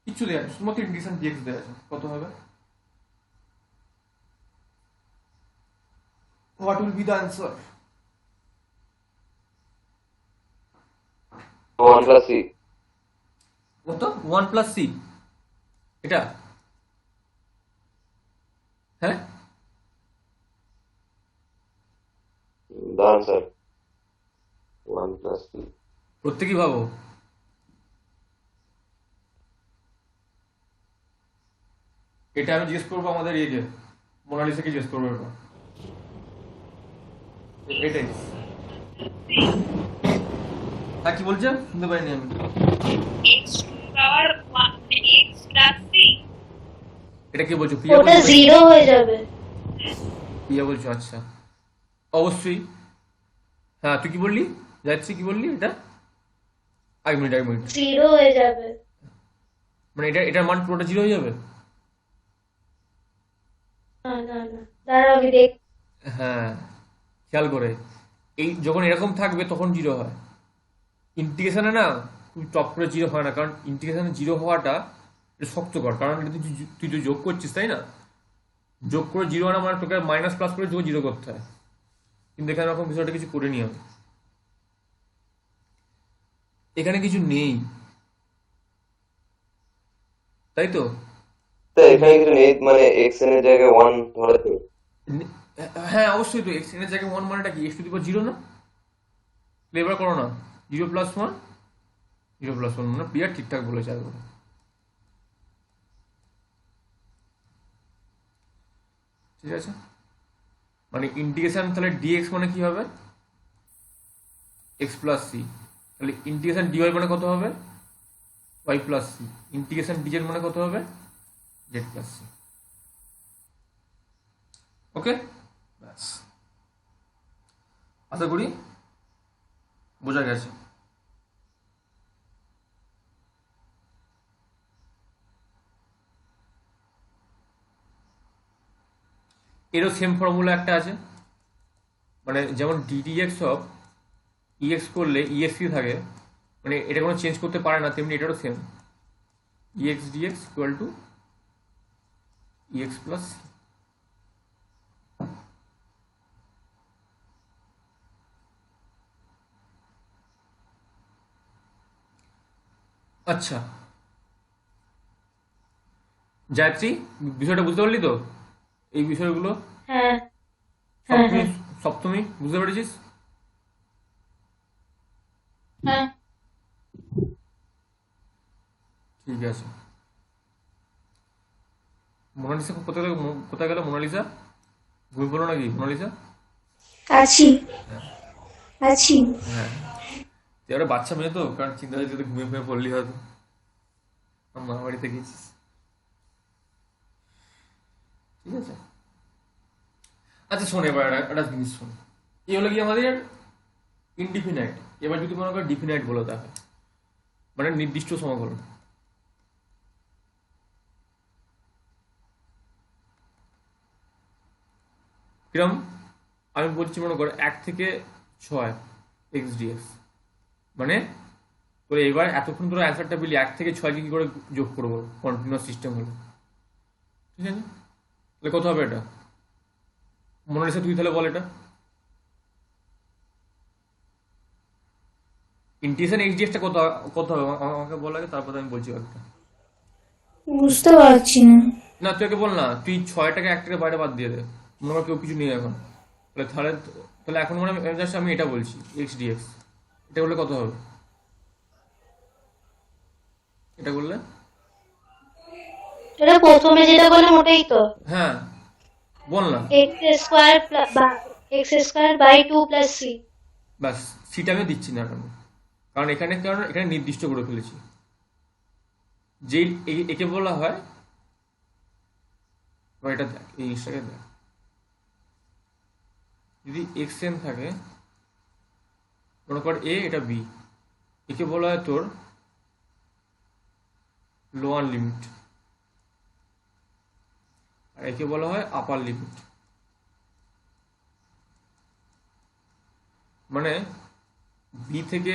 কিচ্ছু দেওয়া আছে, শুধুমাত্র ইন্টিগ্রেশন ডিএক্স দেওয়া আছে, কত হবে? What will be the answer? 1 plus c. কত? 1 প্লাস সি, এটা? হ্যাঁ, The answer 1 plus c. প্রত্যেকেই ভাবো। এটা আমি জিজ্ঞেস করবো আমাদের ইয়েকে, মোনালিসাকে জিজ্ঞেস করবো এটা, এটাই। হ্যাঁ, কি বলছেন? শুনতে পাইনি আমি। x to the power 1 x plus c. এটা কি বলছো? প্রিয়া ওটা বলছো? 0 হয়ে যাবে। প্রিয়া বলছো, আচ্ছা অবশ্যই। হ্যাঁ, তুই কি বললি? যাচ্ছি, কি বললি? এটা এক মিনিট 0 হয়ে যাবে। মানে এটার মান পুরোটা 0 হয়ে যাবে? না না না, দাঁড়াও আমি দেখ। হ্যাঁ, খেয়াল করে, এই যখন এরকম থাকবে তখন 0 হয়। ইন্টিগ্রেশনে না তুই টপ করে 0 হয় না, কারণ ইন্টিগ্রেশনে 0 হওয়াটা এটা শক্তকর, কারণ এটা তুই তো যোগ করছিস, তাই না? যোগ করে 0 আনা মানে তোকে মাইনাস প্লাস করে যোগ 0 করতে হয়, কিন্তু এখানে এরকম বিষয়টা কিছু করে নি আমি, এখানে কিছু নেই, তাই তো? তো এখানে কিছু নেই, মানে x n এর জায়গায় 1 ধরে তো। হ্যাঁ অবশ্যই, তো এক্স এর জায়গায় 1 মানেটা কি, এক্স টু দি পাওয়ার 0 না? এবার করো না, 0 প্লাস 1, 0 প্লাস 1 মানে প্রিয়া ঠিকঠাক বলেছে একবার। ঠিক আছে, মানে ইন্টিগ্রেশন তাহলে ডিএক্স মানে কি হবে, এক্স প্লাস সি, তাহলে ইন্টিগ্রেশন ডিওয়াই মানে কত হবে, y plus c, integration dz মানে কত হবে, জেড প্লাস সি। ওকে, ব্যাস, আশা করি বোঝা গেছে। এরও সেম ফর্মুলা একটা আছে, মানে যেমন ডিডিএক্স অফ ইএক্স করলে ইএক্সই থাকে, মানে এটা কোনো চেঞ্জ করতে পারে না, তেমনি এটারও same, ex dx equal to ex plus. আচ্ছা গায়ত্রী, বিষয়টা বুঝতে পারলি তো? এই বিষয়গুলো হ্যাঁ সব হ্যাঁ তুমি হ্যাঁ সব তুমি বুঝতে পেরেছিস? হ্যাঁ, ঠিক আছে। মোনালিসা কোথায় গেল মোনালিসা? ঘুমিয়ে পড়লো নাকি মোনালিসা? আছি আছি। হ্যাঁ, তুই একটা বাচ্চা মেয়ে তো, কারণ চিন্তা হচ্ছে তুই ঘুমিয়ে পড়লি হয়তো, মা বাড়িতে গেছিস। ঠিক আছে, আচ্ছা শোন, এবার একটা জিনিস শোন, এই হলো কি আমাদের ইনডিফিনাইট। এবার যদি মনে করো ডিফিনাইট বলে দেওয়া হয়, মানে নির্দিষ্ট সমাকলন। কিরম আমি বলছি, মনে করো 1 থেকে 6 এক্স ডিএক্স, মানে তো এবার এতক্ষণ ধরে অ্যান্সারটা পেলি 1 থেকে 6 কি করে যোগ করবো কন্টিনিউয়াস সিস্টেম হলো, ঠিক আছে? তাহলে কত হবে এটা? মনে রেখে তুই তাহলে বল এটা। ইন্টিগ্রেশন এক্স ডিএক্সটা কত কত হবে আমাকে বল আগে, তারপর আমি বলছি একটা। বুঝতে পারছি না। না তুই আগে বল না, তুই 6টাকে 1 থেকে বাইরে বাদ দিয়ে দে, মনে কর কেউ কিছু নেই এখন, তাহলে তাহলে এখন মনে হয় just আমি এটা বলছি এক্স ডিএক্স, এটা করলে কত হবে? এটা করলে এটা প্রথমে যেটা বললাম ওটাই তো, হ্যাঁ বল না। x² / 2 + c। ব্যাস, সিটা আমি দিচ্ছি না এখন, কারণ এখানে নির্দিষ্ট করে ফেলেছি যে একে বলা হয়, বা এটা দেখ এই জিনিসটাকে দেখ, যদি এক্স এন থাকে, মনে কর এ এটা বি, একে বলা হয় তোর লোয়ার লিমিট, আর একে বলা হয় আপার লিমিট। মানে বি থেকে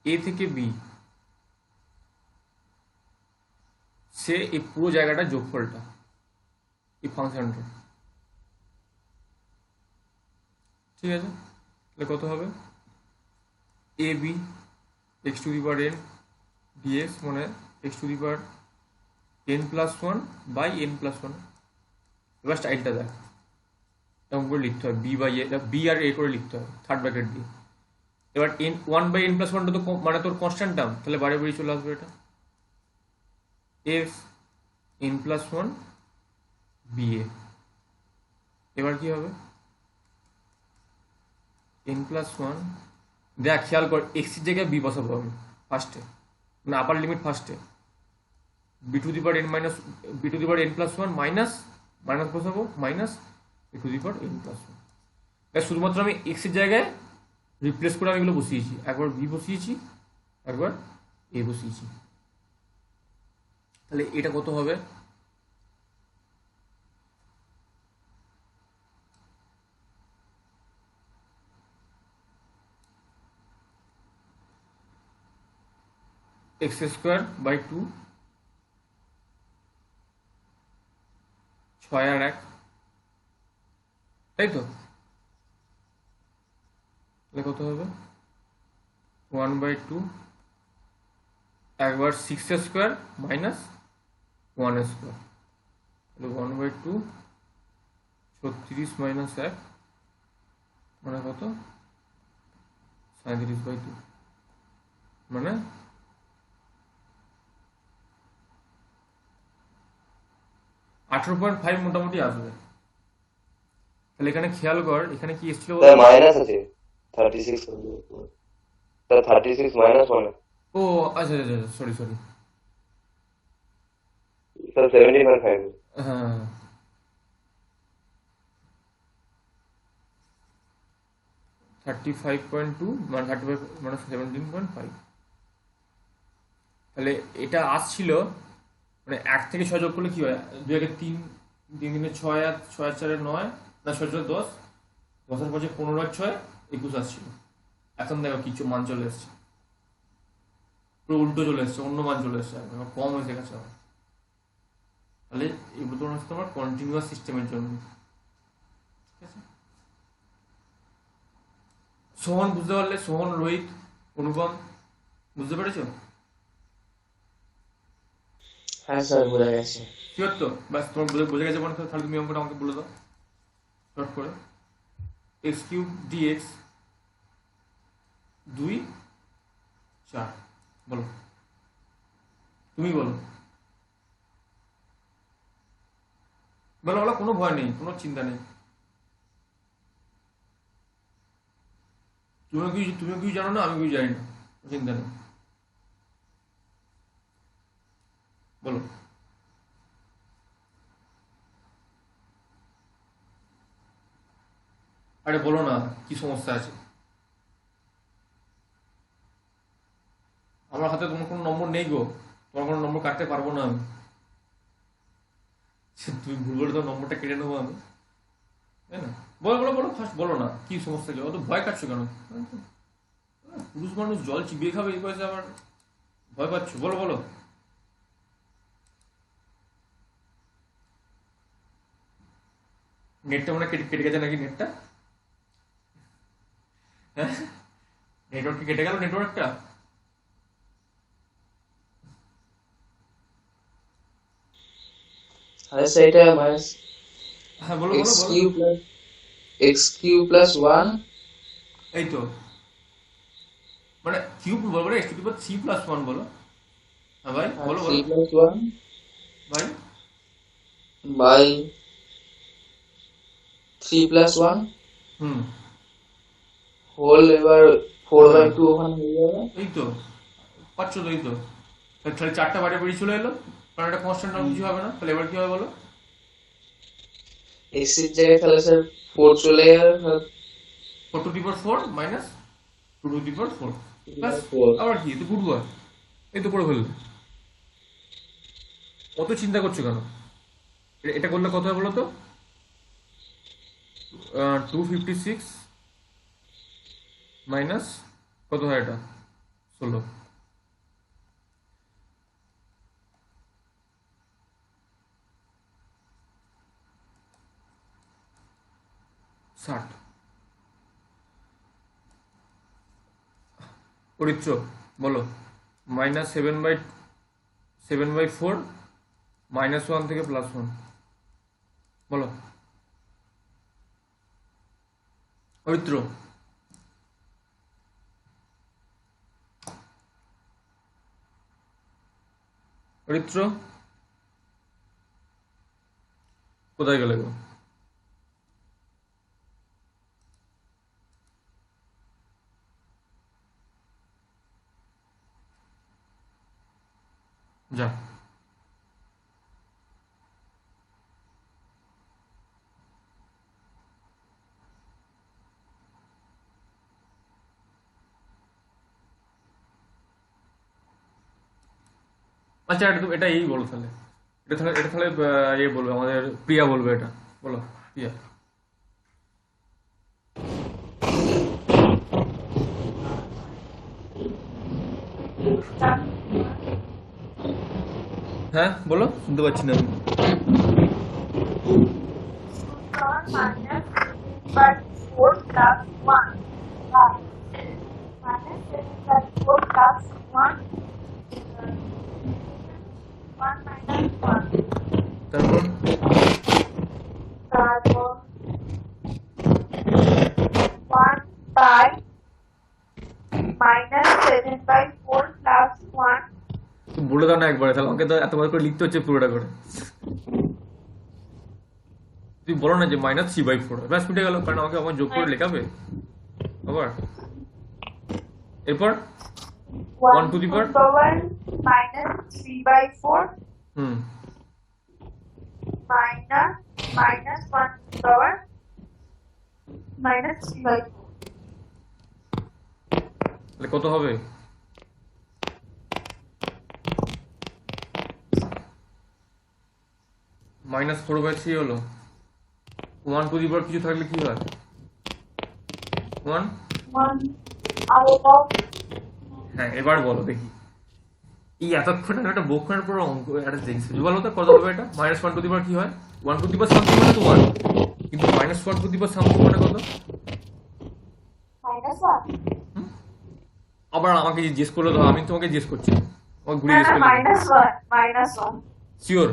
এ থেকে বি, সে এই পুরো জায়গাটা যোগফলটা এই ফাংশনটা, ঠিক আছে? তাহলে কত হবে? এ বি x⁴n dx, মানে x⁴n+1/n+1। এবার স্টাইলটা দেখ, এরকম করে লিখতে হয়, বি আর এ করে লিখতে হয় থার্ড ব্র্যাকেট দিয়ে। এবার n1/n+1টা তো মানে তোর কনস্ট্যান্ট টার্ম, তাহলে বারে বাড়ি চলে আসবে এটা f(n+1) ba। এবার কি হবে? n+1, দেখ খেয়াল কর, এক্স এর জায়গায় বি বসাবো আমি ফার্স্টে, মানে আপার লিমিট ফার্স্টে, b⁴n+1 মাইনাস মাইনাস বসাবো, মাইনাস a⁴n+1। শুধুমাত্র আমি এক্স এর জায়গায় রিপ্লেস করে আমি এগুলো বসিয়েছি, একবার বি বসিয়েছি, একবার এ বসিয়েছি। তাহলে এটা কত হবে? x²/2, 6 আর 1, তাই তো? তাহলে কত হবে? 1/2, একবার 6² মাইনাস 1², তাহলে 1/2 36 মাইনাস 1, মানে কত? 37/2, মানে 18.5 মোটামুটি আসবে। তাহলে এখানে খেয়াল কর, এখানে কি এসেছিল? স্যার মাইনাস আছে 36, স্যার 36 -1, ও আচ্ছা আচ্ছা, সরি, স্যার 17.5। হ্যাঁ 35.2 মানে 35 মানে 17.5। তাহলে এটা আসছিল, মানে 1 থেকে 6 যোগ করলে কি হয়? 2 একে 3, 3 3 6, আর 6 আর 4 9, না 6 4 10, 10 এর 5 15 আর 6 21 আসছিল। এখন দেখো কিছু মান চলে এসছে, পুরো উল্টো চলে এসছে, অন্য মান চলে এসছে, কম হয়েছে গেছে আমার। তাহলে এগুলো হচ্ছে তোমার কন্টিনিউয়াস সিস্টেমের জন্য, ঠিক আছে? সোহন বুঝতে পারলে? সোহন, রোহিত, অনুপম বুঝতে পেরেছো? হ্যাঁ স্যার বোঝা গেছে। শিওর তো? ব্যাস তোমার বোঝা গেছে মানে তাহলে তুমি অঙ্কটা আমাকে বলে দাও শর্ট করে। x³ dx 2 4, বলো, তুমি বলো, বলো বলো, কোনো ভয় নেই, কোনো চিন্তা নেই। তুমি কি জানো না, আমি কিছু জানি না, চিন্তা নেই, বলো। আরে বলো না কি সমস্যা আছে। আমার হাতে তোমার কোনো নম্বর নেই গো, তোমার কোনো নম্বর কাটতে পারবো না আমি। তুমি ভুল বলে তো নম্বরটা কেটে নেবো আমি, তাই না? বলো বলো বলো, ফার্স্ট বলো না কি সমস্যা, কি অত ভয় কাটছো কেন? পুরুষ মানুষ জল চিবিয়ে খাবে এই বয়সে আবার ভয় পাচ্ছ? বলো বলো। নেটটা মনে হয় কেটে কেটে গেছে নাকি নেটটা? হ্যাঁ, নেটওয়ার্ক কি কেটে গেল নেটওয়ার্কটা? তাহলে স্যার এটা মাইনাস হ্যাঁ বলো বলো এক্স বলো। Q plus x q plus one এই তো, মানে কিউব বলো, x to the power three plus one বলো। হ্যাঁ ভাই বলো থ্রি বলো প্লাস ওয়ান ভাই। By three plus one hmm, whole এবার 4/2 ওখানে হয়ে যাবে। এই তো পাচ্ছ তো, এই তো। তাহলে চারটা বাইরে বেরিয়ে চলে এলো, কারণ এটা কনস্ট্যান্ট আর কিছু হবে না। তাহলে এবার কি হবে বলো? এক্স এর জায়গায় তাহলে স্যার 4 চলে যাবে, four to the power four minus two to the power four plus 4 আবার কি, তো গুড বয়। এই তো করে ফেললে, কত চিন্তা করছো কেন? এটা করলে কত হয় বলো তো? 256 মাইনাস কত হয় এটা? 16। ষাট। পরিচ্ছ বলো। -7/4 -1 থেকে +1 বলো। পবিত্র পবিত্র কোথায় গেলে গো? যা। আচ্ছা এটা এই বলো তাহলে, এটা তাহলে ইয়ে বলবে, আমাদের প্রিয়া বলবে এটা। বলো প্রিয়া। হ্যাঁ বলো, শুনতে পাচ্ছি না আমি। তারপর তুমি বলে দাও না একবারে, তাহলে আমাকে তো এতবার করে লিখতে হচ্ছে পুরোটা করে। তুমি বলো না যে -3/4, ব্যাস মিটে গেল, কারণ আমাকে আমার যোগ করে লেখাবে আবার। এরপর 1 two the power -3/4 hmm -1 to the power -3/4 তাহলে কত হবে? -4/3 হলো। 1 টু দি পাওয়ার কিছু থাকলে কি হয়? 1। 1 out of হ্যাঁ এবার বলো দেখি, এই এতক্ষণ আমি একটা বক্ষণের পর অঙ্ক একটা জিনিস বলো তো, কত হবে এটা? -1 টু দি পাওয়ার কি হয়? 1 টু দি পাওয়ার সামথিং মানে তো 1, কিন্তু -1 টু দি পাওয়ার সামথিং মানে কত? -1 আবার আমাকে জিজ্ঞেস করলে তো, আমি তোমাকে জিজ্ঞেস করছি, আমাকে ঘুরে না জিজ্ঞেস না করলে -1 শিওর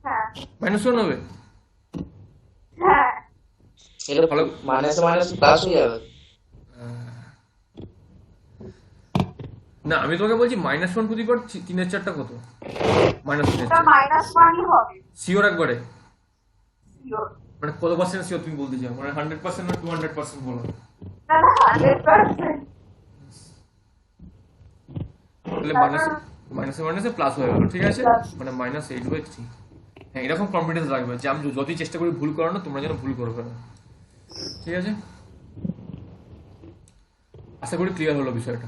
হ্যাঁ -1 হবে? হ্যাঁ এটা ভালো। মাইনাস মাইনাস প্লাস হয়ে যাবে। না আমি তোমাকে বলছি -1 টু দি পাওয়ার 3/4 কত? -3/4 এটা -1ই হবে শিওর একবারে? Sure. মানে কত পার্সেন্ট শিওর তুমি বলতে চাও? মানে 100% না 200% বলো। না না 100% তাহলে মাইনাসে প্লাস হয়ে গেল, ঠিক আছে? মানে -8/3। হ্যাঁ এরকম কনফিডেন্স রাখবে যে আমি যতই চেষ্টা করি ভুল করানো, তোমরা যেন ভুল করবে না। ঠিক আছে, আশা করি ক্লিয়ার হলো বিষয়টা।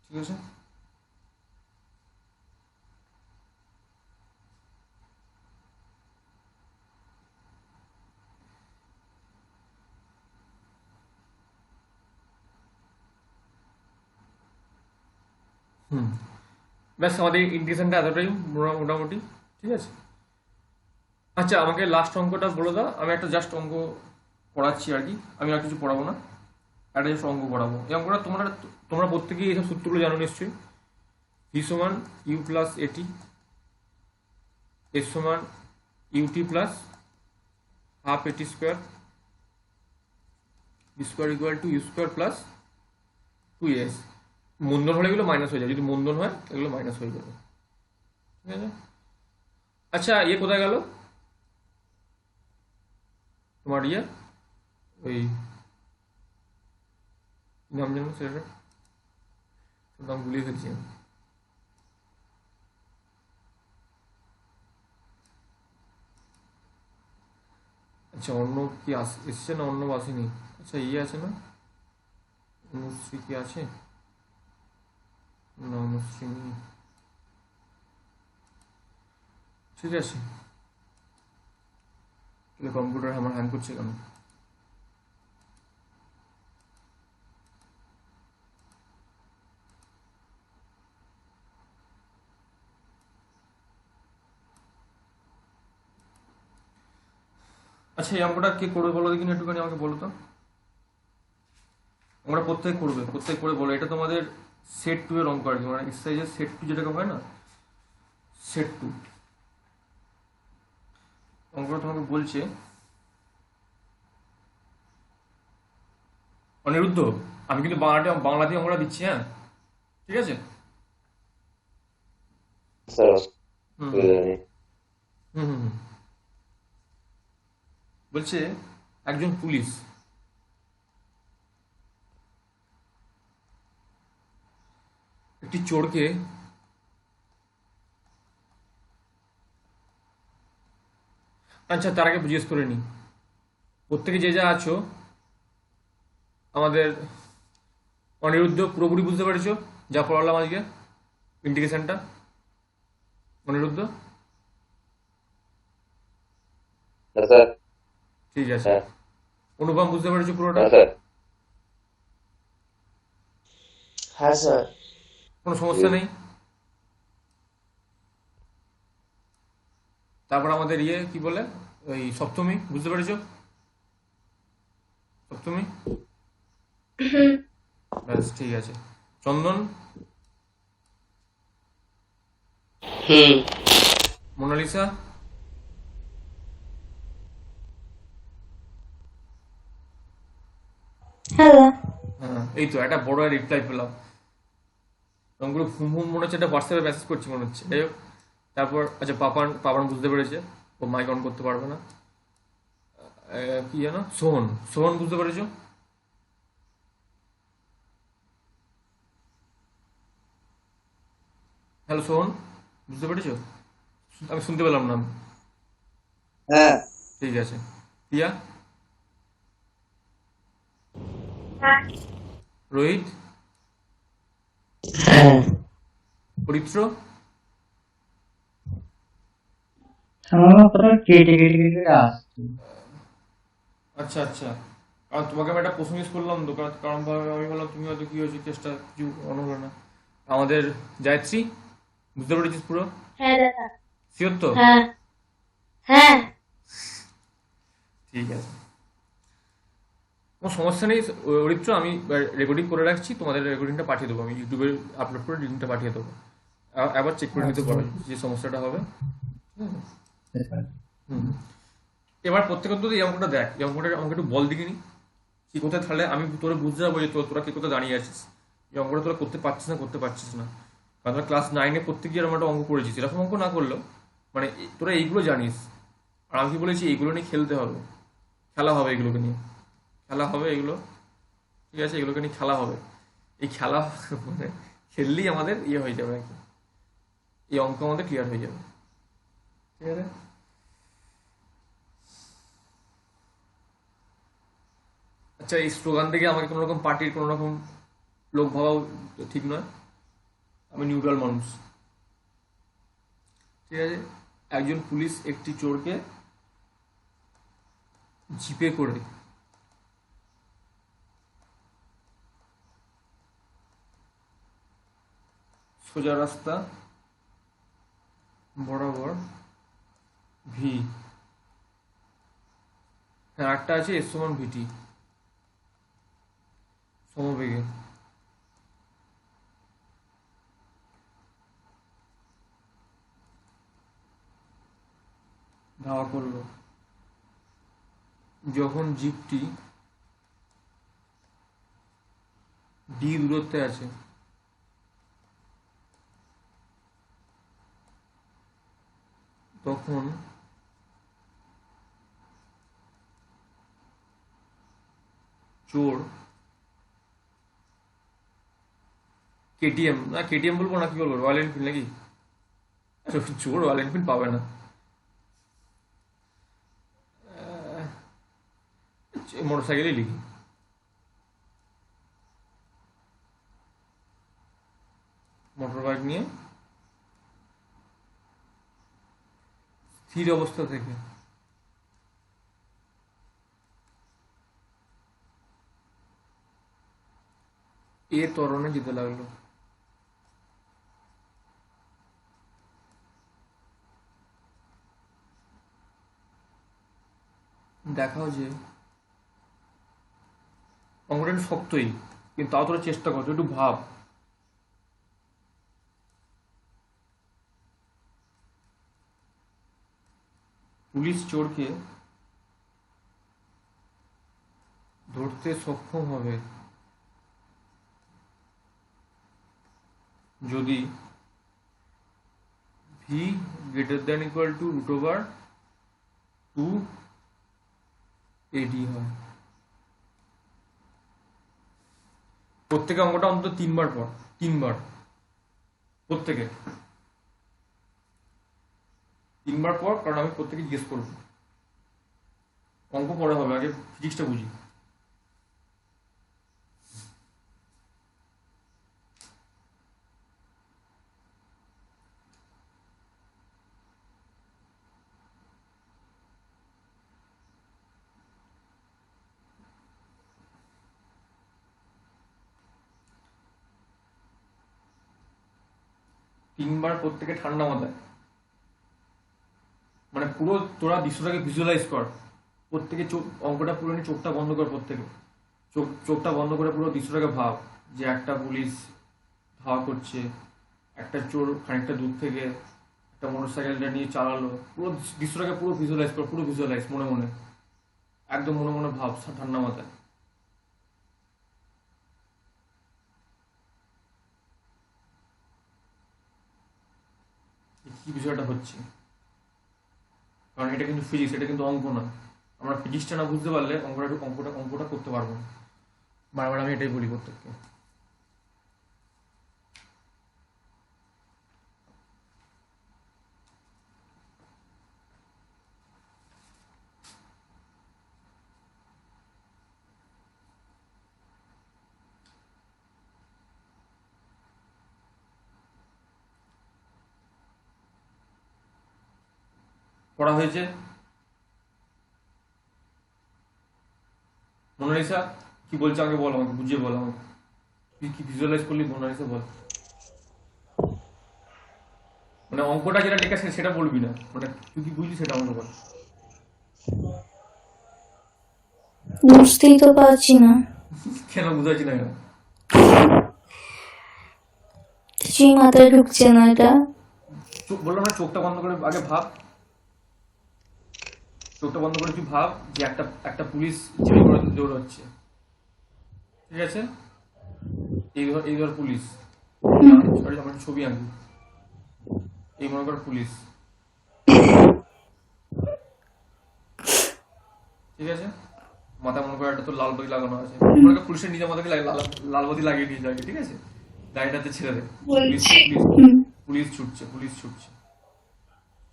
ঠিক আছে, হুম, ব্যাস আমাদের ইন্টিগ্রেশনটা এতটাই মোটামুটি। ঠিক আছে, আচ্ছা আমাকে লাস্ট অঙ্কটা বলে দাও, আমি একটা জাস্ট অঙ্ক পড়াচ্ছি আর কি, আমি আর কিছু পড়াবো না, একটা জাস্ট অঙ্ক পড়াবো। এই অঙ্কটা তোমরা তোমরা প্রত্যেকেই এইসব সূত্রগুলো জানো নিশ্চয়ই। ভি সমান ইউ প্লাস এটি, এস সমান ut plus half at square, v square equal to u square plus 2s। মন্দন হলে এগুলো মাইনাস হয়ে যায়, যদি মন্দন হয় এগুলো মাইনাস হয়ে যাবে। ঠিক আছে, আচ্ছা ইয়ে কোথায় গেল তোমার ইয়ে, ওই কি নাম জানো সেটার নাম ভুলিয়ে ফেলছি আমি। আচ্ছা অন্য কি এসছে না, অন্য আসেনি? আচ্ছা ইয়ে আছে না, অনুশ্রী কি আছে না? অনুশ্রী নেই। ঠিক আছে, তাহলে কম্পিউটার আমার হ্যাং করছে কেন? আচ্ছা এই অঙ্কটা কে করবে বলো দেখিনি, একটুখানি আমাকে বলো তো। আমরা প্রত্যেক করবে, প্রত্যেক করে বলো। এটা তোমাদের সেট 2 এর অঙ্ক আর কি, মানে এক্সারসাইজের সেট 2 যেটাকে হয় না, সেট 2 অঙ্কটা তোমাকে বলছে। অনিরুদ্ধ, আমি কিন্তু বাংলাতে অঙ্কটা দিচ্ছি, হ্যাঁ ঠিক আছে। স্যার হুম অসুবিধা নেই। হুম হুম হুম। বলছে একজন পুলিশ একটি চোরকে আচ্ছা তার আগে জিজ্ঞেস করে নি, প্রত্যেকে যে যা আছো, আমাদের অনিরুদ্ধ পুরোপুরি বুঝতে পেরেছো যা পড়ালাম আজকে ইন্টিগ্রেশনটা? অনিরুদ্ধ হ্যাঁ স্যার। ঠিক আছে। হ্যাঁ অনুপম বুঝতে পেরেছো পুরোটা? হ্যাঁ স্যার। হ্যাঁ স্যার। কোনো সমস্যা নেই? তারপর আমাদের ইয়ে কি বলে, ওই সপ্তমী বুঝতে পেরেছো? সপ্তমী ব্যাস ঠিক আছে। চন্দন, হুম। মোনালিসা, হ্যালো। হ্যাঁ এই তো একটা বড় রিপ্লাই পেলাম। ওগুলো হুম হুম মনে হচ্ছে, একটা হোয়াটসঅ্যাপে মেসেজ করছি মনে হচ্ছে। যাই হোক, তারপর আচ্ছা পাপান পাপান বুঝতে পেরেছে, ও মাইক অন করতে পারবে না। কি জানো, সোহন, সোহন বুঝতে পেরেছো? হ্যালো সোহন, বুঝতে পেরেছো? আমি শুনতে পেলাম না। হ্যাঁ। ঠিক আছে। প্রিয়া, হ্যাঁ রোহিত, হ্যাঁ। পবিত্র, আমার কথা কেটে কেটে কেটে আসছে। আচ্ছা আচ্ছা। কারণ তোমাকে আমি একটা প্রশ্ন মিস করলাম তো, কারণ আমি বললাম তুমি হয়তো কি হয়েছে চেষ্টা কিছু মনে হলো না। আমাদের গায়ত্রী বুঝতে পেরেছিস পুরো? হ্যাঁ দাদা। শিওর তো? হ্যাঁ হ্যাঁ। ঠিক আছে, কোনো সমস্যা নেই। অরিত্র আমি রেকর্ডিং করে রাখছি, তোমাদের রেকর্ডিংটা পাঠিয়ে দেবো, আমি ইউটিউবে আপলোড করে লিঙ্কটা পাঠিয়ে দেবো। একবার চেক করে নিতে পারো যে সমস্যাটা হবে। হুম, এবার প্রত্যেকের তো এই অঙ্কটা দেখ, এই অঙ্কটা আমাকে একটু বল দিকিনি কি কোথায়, তাহলে আমি তোরা বুঝতে যাবো যে তোরা কি কোথায় দাঁড়িয়ে আছিস। এই অঙ্কটা তোরা করতে পারছিস না, করতে পারছিস না। কারণ তোরা ক্লাস 9-এ প্রত্যেক যে এরকম একটা অঙ্ক করেছিস, এরকম অঙ্ক না করলেও মানে তোরা এইগুলো জানিস। আর আমি কি বলেছি, এইগুলো নিয়ে খেলতে হবে, খেলা হবে এগুলোকে নিয়ে, খেলা হবে এগুলো। ঠিক আছে, এগুলোকে নিয়ে খেলা হবে। এই খেলা মানে খেললেই আমাদের ইয়ে হয়ে যাবে আর কি, এই অঙ্ক আমাদের ক্লিয়ার হয়ে যাবে। ঠিক আছে, আচ্ছা, এই স্লোগান থেকে আমাকে কোনো রকম পার্টির কোনো রকম লোক ভাবাও ঠিক নয়। আমি নিউট্রাল মানুষ, ঠিক আছে। একজন পুলিশ একটি চোরকে জিপে করে সোজা রাস্তা বরাবর ভি, হ্যাঁ একটা আছে এস সমান ভিটি সমবেগে ধাওয়া করলো। যখন জিপটি ডি দূরত্বে আছে, তখন চোর কেটিএম, না কেটিএম বলবো না, কি বলবো, রয়্যাল এনফিল্ড নাকি? আচ্ছা, চোর রয়্যাল এনফিল্ড পাবে না, মোটর সাইকেলই লিখি। মোটর বাইক নিয়ে স্থির অবস্থা থেকে এ ত্বরণে যেতে লাগলো। দেখাও যে অঙ্কটা একটু শক্তই, কিন্তু তাও তোরা চেষ্টা করছো, একটু ভাব। পুলিশ চোরকে ধরতে সক্ষম হবে যদি v greater than equal to root over 2 ad হয়। প্রত্যেকে অঙ্কটা অন্তত 3 বার পর, 3 বার প্রত্যেকে 3 বার পর, কারণ আমি প্রত্যেকে জিজ্ঞেস করবো। অঙ্ক পরে হবে, আগে ফিজিক্সটা বুঝি। তিনবার প্রত্যেকে ঠান্ডা মাথায়, মানে পুরো তোরা দৃশ্যটাকে ভিজুয়ালাইজ কর। প্রত্যেকে চোখ, অঙ্কটা পুরো নিয়ে চোখটা বন্ধ কর, প্রত্যেকে চোখটা বন্ধ করে পুরো দৃশ্যটাকে ভাব যে একটা পুলিশ ধাওয়া করছে, একটা চোর খানিকটা দূর থেকে একটা মোটরসাইকেলটা নিয়ে চালালো। পুরো দৃশ্যটাকে পুরো ভিজুয়ালাইজ কর, পুরো ভিজুয়ালাইজ মনে মনে, একদম মনে মনে ভাব ঠান্ডা মাথায়। কি বিষয়টা হচ্ছে, কারণ এটা কিন্তু ফিজিক্স, এটা কিন্তু অঙ্ক না। আমরা ফিজিক্সটা না বুঝতে পারলে অঙ্কটা করতে পারবো না। বারবার আমি এটাই বলি প্রত্যেককে। পড়া হয়েছে? মোনালিসা কি বলছে আমাকে বল, আমাকে বুঝিয়ে বল, আমাকে তুই কি ভিজুয়ালাইজ করলি মোনালিসা বল। মানে অঙ্কটা যেটা লেখা সেটা বলবি না, মানে তুই কি বুঝলি সেটা আমাকে বল। বুঝতেই তো পারছি না, কেন বুঝাচ্ছি না কেন? কিছুই মাথায় ঢুকছে না এটা। বললাম না, চোখটা বন্ধ করে আগে ভাব। চোখটা বন্ধ করে তুই ভাব যে একটা পুলিশ জিপে করে দৌড়াচ্ছে, ঠিক আছে। এই ধর পুলিশ, সরি আমার ছবি আঁকবি। এই মনে কর পুলিশ, ঠিক আছে। মাথায় মনে কর একটা তো লাল বাতি লাগানো আছে, মনে কর পুলিশের নিজের মাথাকে লাল বাতি লাগিয়ে নিয়ে যাবে, ঠিক আছে। গাড়িটাতে ছেড়ে দে, পুলিশ ছুটছে,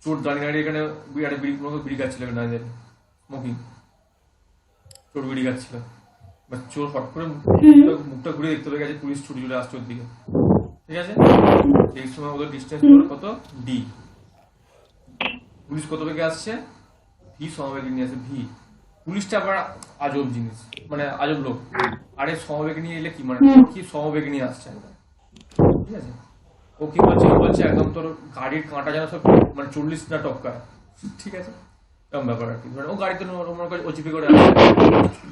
চোর দাঁড়িয়ে দাঁড়িয়ে এখানে বিড়ি খাচ্ছিল, এখানে দাঁড়িয়ে দাঁড়িয়ে স্মোকিং, চোর বিড়ি খাচ্ছিল। বা চোর হট করে মুখটা ঘুরে দেখতে পেয়ে গেছে পুলিশ ছুটে চলে আসছে ওর দিকে, ঠিক আছে? এই সময় ওদের ডিস্টেন্স কত, ডি। পুলিশ কত বেগে আসছে, ভি সমবেগে নিয়ে আসে, ভি। পুলিশটা আবার আজব জিনিস, মানে আজব লোক। আরে সমবেগে নিয়ে এলে কি মানে কি সমবেগে নিয়ে আসছে একদম, ঠিক আছে? ও কি বলছে, ও বলছে একদম তোর গাড়ির কাঁটা যেন সব মানে 40 না টপকায়, ঠিক আছে? এরকম ব্যাপার আর কি। ধরেন ও গাড়িতে মনে করে ওজিপি করে আসছে,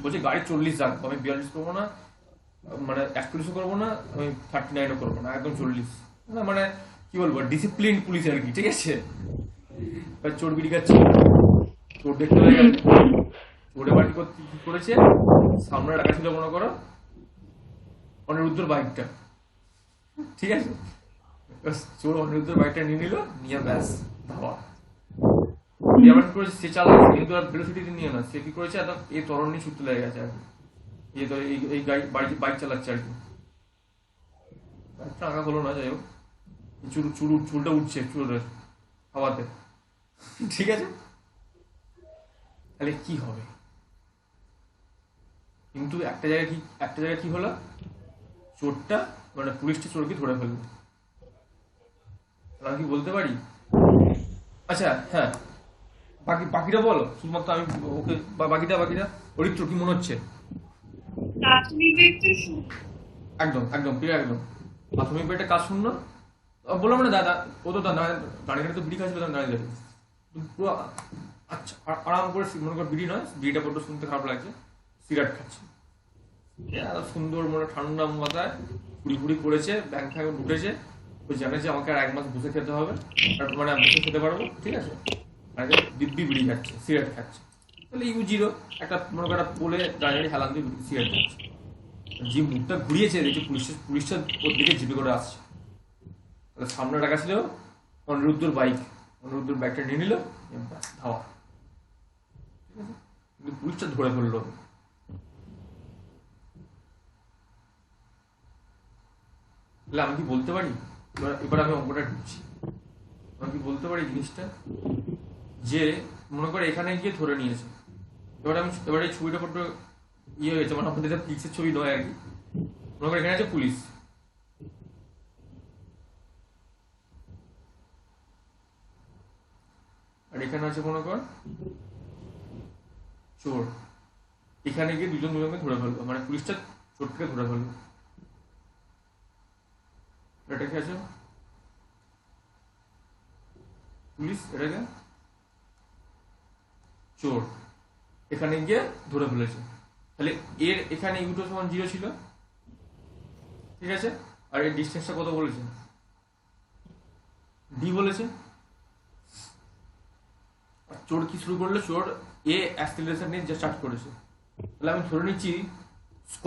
বলছে গাড়ি 40 রাখবো, আমি 42 করবো না, মানে 41 করবো না, আমি 39ও করবো না, একদম 40। না মানে কি বলবো, ডিসিপ্লিন পুলিশ আর কি, ঠিক আছে? এবার চোর বিড়ি খাচ্ছে, চোর দেখতে হয়ে গেছে, চোর এবার কি করেছে, সামনে রাখা ছিল মনে করো অনিরুদ্ধর বাইকটা, ঠিক আছে? এবার চোর অনিরুদ্ধর বাইকটা নিয়ে নিল, নিয়ে ব্যাস ধাওয়া। যেমন করেছে সে চালাচ্ছে, কিন্তু আর ভেলোসিটি নিয়ে না, সে কি করেছে একদম এই তরণ নিয়ে ছুটতে লেগে গেছে আর কি। এই তো এই বাইক চালাচ্ছে আর কি, বাইকটা আঁকা হলো না, যাই হোক চুলটা উঠছে চুলের হাওয়াতে, ঠিক আছে? তাহলে কি হবে? কিন্তু একটা জায়গায় কি হলো, চোরটা মানে পুলিশটা চোরকে ধরে ফেললো। আমি কি বলতে পারি? আচ্ছা হ্যাঁ, বাকিটা বলো, শুধুমাত্র আমি ওকে বাকিটা অরিত্র কি মনে হচ্ছে? একদম একদম ক্লিয়ার, একদম প্রাথমিক বেটা কাজ শূন্য। বললাম না দাদা, ও তো দাঁড়িয়ে তো বিড়ি খাচ্ছিল, দাঁড়িয়ে যাবে পুরো আচ্ছা আরাম করে, মনে কর বিড়ি নয়, বিড়িটা বড্ড শুনতে খারাপ লাগছে, সিগারেট খাচ্ছে, সুন্দর মনে ঠান্ডা মাথায় পুরি করেছে, ব্যাংক ফ্যাঙ্ক উঠেছে, ও জানে যে আমাকে আর 1 মাস বসে খেতে হবে, মানে আমি বসে খেতে পারবো, ঠিক আছে? আর দিব্যি বিড়ি খাচ্ছে, সিগারেট খাচ্ছে, তাহলে ইউ জিরো একটা মনে কর বলে দাঁড়িয়ে হেলান দিয়ে সিগারেট খাচ্ছে। যে মুখটা ঘুরিয়েছে দেখি পুলিশটা ওর দিকে জিপে করে আসছে, সামনে রাখা ছিল অনিরুদ্ধর বাইকটা নিয়ে নিল, ধাওয়া, ঠিক আছে? কিন্তু পুলিশটা ধরে ফেললো। তাহলে আমি কি বলতে পারি, এবার আমি অঙ্কটা ঢুকছি, আমি কি বলতে পারি জিনিসটা, যে মনে করে এখানে গিয়ে ধরে নিয়েছে, এবার এই ছবিটা বড্ড ইয়ে হয়েছে, মানে আমাদের ফিক্সের ছবি নয় আর কি। মনে করে এখানে আছে পুলিশ, আর এখানে আছে মনে কর চোর। এখানে গিয়ে দুজনকে ধরে ফেললো, মানে পুলিশটা চোরটাকে ধরে ফেললো। এটা কি আছে পুলিশ, এটাকে চোর এখানে গিয়ে ধরে ফেলেছে। তাহলে এর এখানে ইউটো সমান 0 ছিল, ঠিক আছে? আর এর ডিস্টেন্সটা কত বলেছে, ডি বলেছে। চোর কি শুরু করলো, চোর এ অ্যাক্সিলারেশন নিয়ে যে স্টার্ট করেছে। তাহলে আমি ধরে নিচ্ছি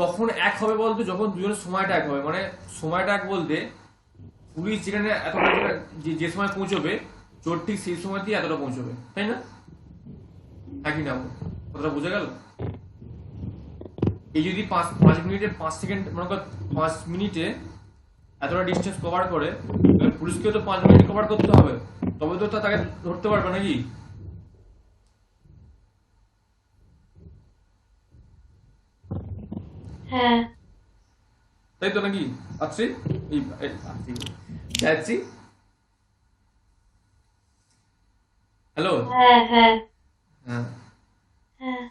কখন এক হবে বলতো, যখন দুজনের সময়টা এক হবে, মানে সময়টা এক বলতে পুলিশ যেখানে এতটা যে সময় পৌঁছবে, চোর ঠিক সেই সময়তেই এতটা পৌঁছবে, তাই না? একই না, কথাটা বোঝা গেল? এই যদি 5 মিনিটে 5 সেকেন্ড মনে কর 5 মিনিটে এতটা ডিস্টেন্স কভার করে, পুলিশকেও তো 5 মিনিট কভার করতে হবে, তবে তো তাকে ধরতে পারবে নাকি? হ্যাঁ তাই তো নাকি? আচ্ছা যাচ্ছি, হ্যালো হ্যাঁ হ্যাঁ হ্যাঁ হ্যাঁ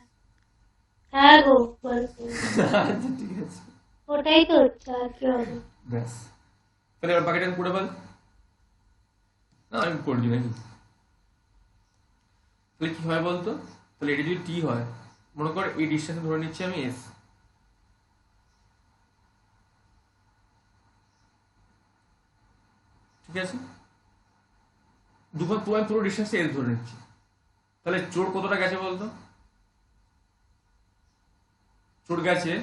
হ্যাঁ গো বলছি, আচ্ছা ঠিক আছে, ওটাই তো হচ্ছে, আর কি হবে? ব্যাস। তাহলে এবার বাকিটা করে ফেল না, আমি করছি নাকি? তাহলে কি হয় বলতো, তাহলে এটা যদি টি হয়, মনে কর এই ডিস্টেন্সে ধরে নিচ্ছি আমি এস, ঠিক আছে? আমি পুরো ডিস্টেন্সে এস ধরে নিচ্ছি। তাহলে চোর কতটা গেছে বলতো, চোর গেছে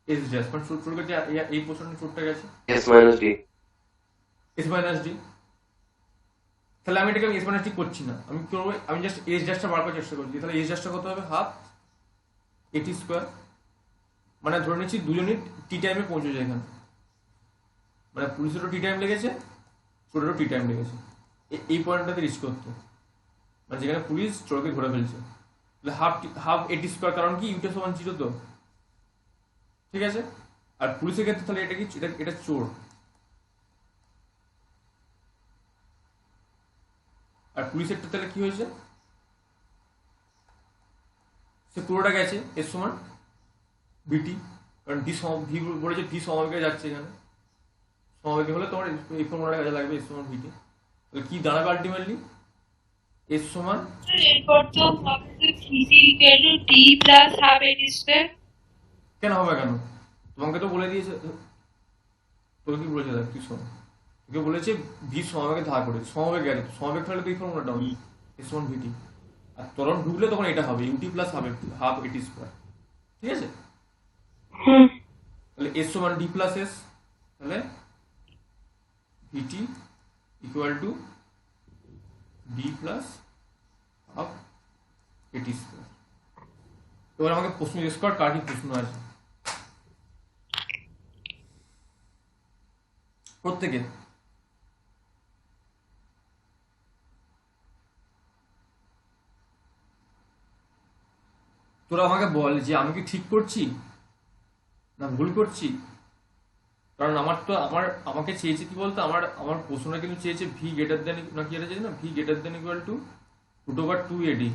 এস ড্যাশ, মানে চোর গেছে এই পোর্শনে, চোরটা গেছে S minus D. S minus D. তাহলে আমি এটাকে এস মাইনাস ডি করছি না, আমি কি করবো, আমি জাস্ট এস ড্যাশটা বার করার চেষ্টা করছি। তাহলে এস ড্যাশটা কত হবে, হাফ এটি স্কোয়ার, মানে ধরে নিচ্ছি দুজনই টি টাইমে পৌঁছেছে এখানে, মানে পুলিশেরও টি টাইম লেগেছে, চোরেরও টি টাইম লেগেছে এই পয়েন্টটাতে রিচ করতে, মানে যেখানে পুলিশ চোরকে ধরে ফেলছে। হাফ হাফ এটি স্কোয়ার, কারণ কি ইউটা সমান 0 তো, ঠিক আছে। আর পুলিশের ক্ষেত্রে তাহলে এটা কি, এটা চোর, আর পুলিশেরটা তাহলে কি হয়েছে, সে পুরোটা গেছে এর সমান বিটি, কারণ ভি বলেছে ভি সমবেগে যাচ্ছে, এখানে সমবেগে হলে তোমার এই ফর্মুলাটা কাজে লাগবে, এর সমান ভিটি। তাহলে কি দাঁড়াবে আলটিমেটলি, এর সমান, এরপর তো হবে যে vt equal to t plus half at square. কেন হবে কেন, তোমাকে তো বলে দিয়েছে, তোকে কি বলেছে দেখ, তুই শোন, তোকে বলেছে ভি সমবেগে ধার করে, সমবেগ গেলে সমবেগ হলে তো এই ফর্মুলাটা হবে এর সমান ভিটি, আর ত্বরণ ঢুকলে তখন এটা হবে ut plus half at square, ঠিক আছে। তাহলে এস সমান ডি প্লাস এস, তাহলে vt equal to d plus half at square. এবার আমাকে প্রশ্ন জিজ্ঞেস কর, কার কি প্রশ্ন আছে প্রত্যেকে। তোরা আমাকে বল যে আমি কি ঠিক করছি না ভুল করছি, কারণ আমাকে চেয়েছে কি বলতো, আমার প্রশ্নটা কিন্তু চেয়েছে ভি গ্রেটার দেন, না কি এটা চেয়েছে না, v greater than equal to root over 2 ad.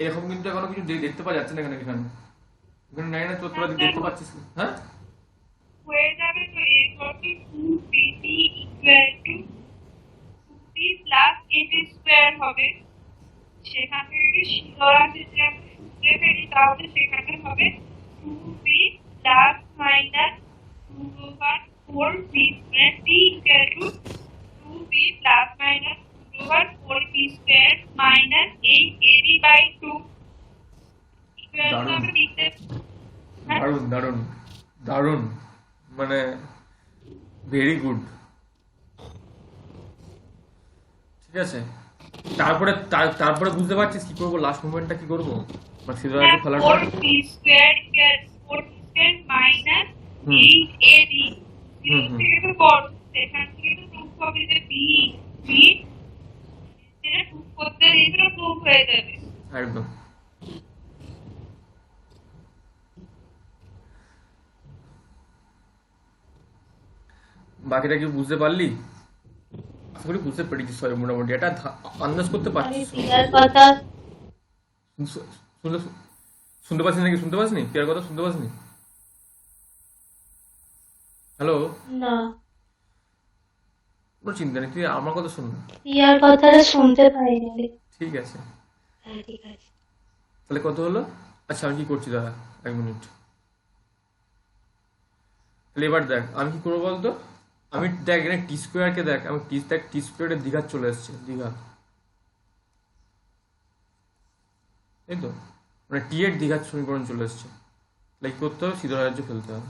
এরকম কিন্তু এখনো কিছু দেখতে পাওয়া যাচ্ছে না এখানে, এখানে নাই না, তোরা দেখতে পাচ্ছিস না? হ্যাঁ, হয়ে যাবে তো এরপর তো 2pt equal to 2p plus এটি স্কয়ার হবে। সেখান থেকে যদি শিরোনামে যদি আমরা সূত্রে ফেলি তাহলে সেখানে হবে 2p plus minus root over 4p square p equal to 2p plus minus root over 4p square minus 8ad by 2 equal to আমরা লিখতে দারুণ দারুণ দারুণ, মানে ভেরি গুড, ঠিক আছে। তারপরে বুঝতে পারছিস কি করবো, লাস্ট মুভমেন্টটা কি করবো, মানে সিদ্ধার্থ খেলার পর 4p স্কয়ার মাইনাস 8ad থেকে তো বড়, সেখান থেকে তো প্রুফ হবে যে b সেটা প্রুফ করতে দিলে প্রুফ হয়ে যাবে একদম। বাকিটা কি বুঝতে পারলি, আশা করি বুঝতে পেরেছিস সবাই মোটামুটি, এটা আন্দাজ করতে পারছিস। প্রিয়ার কথা শুনতে শুনতে পাচ্ছিস নাকি, শুনতে পাসনি প্রিয়ার কথা, শুনতে পাসনি? হ্যালো, না, কোনো চিন্তা নেই, তুই আমার কথা শুন না। প্রিয়ার কথাটা শুনতে পাইনি। ঠিক আছে, হ্যাঁ ঠিক আছে। তাহলে কত হলো, আচ্ছা আমি কি করছি দাদা, 1 মিনিট। তাহলে এবার দেখ আমি কি করবো বলতো, আমি দেখ এখানে টি স্কোয়ারকে দেখ, আমি টি স্কোয়ারের দীঘা চলে এসছে, দীঘা, এই তো, মানে টি এর দীঘার সমীকরণ চলে এসছে। তাহলে কি করতে হবে, সিদ্ধরাজ্য ফেলতে হবে।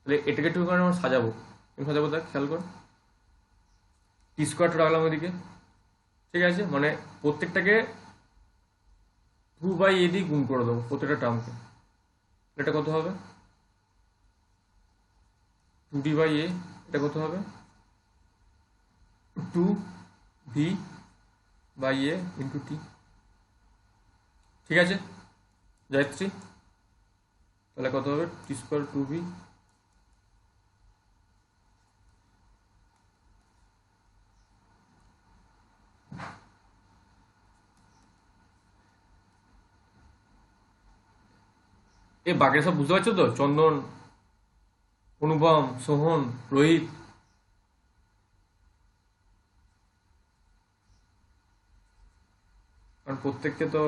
তাহলে এটাকে একটু করে আমরা সাজাবো, কেমন সাজাবো দেখ, খেয়াল কর, টি স্কোয়ারটা রাখলাম ওইদিকে, ঠিক আছে, মানে প্রত্যেকটাকে 2/a দিয়ে গুণ করে দেবো প্রত্যেকটা টার্মকে। এটা কত হবে, 2d/a, এটা কত হবে 2v/a ইন্টু টি, ঠিক আছে জয়শ্রী, তাহলে কত হবে টি স্কোয়ার 2v, এ বাকিরা সব বুঝতে পারছো তো, চন্দন, অনুপম, সোহন, রোহিত, কারণ প্রত্যেককে তো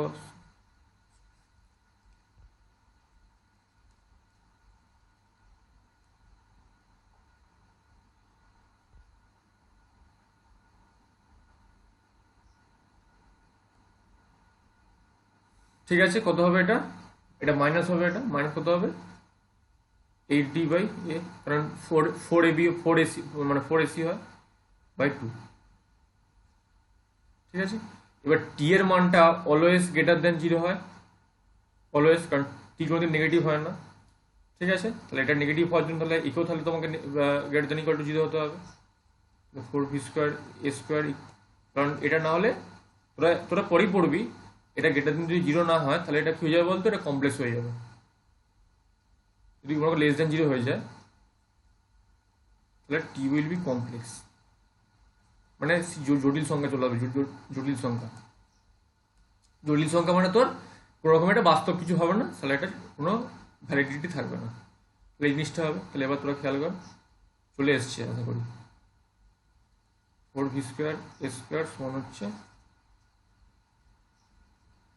ঠিক আছে। কত হবে এটা, এটা মাইনাস হবে, এটা মাইনাস কত হবে 8d/a, কারণ 4ab 4ac মানে 4ac হয় বাই 2, ঠিক আছে। এবার টি এর মানটা অলওয়েজ গ্রেটার দেন 0 হয়, অলওয়েজ, কারণ টি কোনোদিন নেগেটিভ হয় না, ঠিক আছে, তাহলে এটা নেগেটিভ হওয়ার জন্য তাহলে ইকো তাহলে তোমাকে গ্রেটার দ্যান ইকুয়াল টু 0 হতে হবে। 4v স্কোয়ার a স্কোয়ার, কারণ এটা না হলে তোরা তোরা পরেই পড়বি, এটা গ্রেটার দ্যান যদি 0 না হয় তাহলে এটা কি হয়ে যাবে বলতো, এটা কমপ্লেক্স হয়ে যাবে। যদি কোনো লেস দ্যান 0 হয়ে যায় তাহলে টি উইল বি কমপ্লেক্স, মানে জটিল সংখ্যা চলে আসবে, জটিল সংখ্যা। জটিল সংখ্যা মানে তোর কোনো রকম একটা বাস্তব কিছু হবে না, তাহলে এটা কোনো ভ্যালিডিটি থাকবে না, তাহলে এই জিনিসটা হবে। তাহলে এবার তোরা খেয়াল কর, চলে এসছে আশা করি। 4v স্কোয়ার a স্কোয়ার সমান হচ্ছে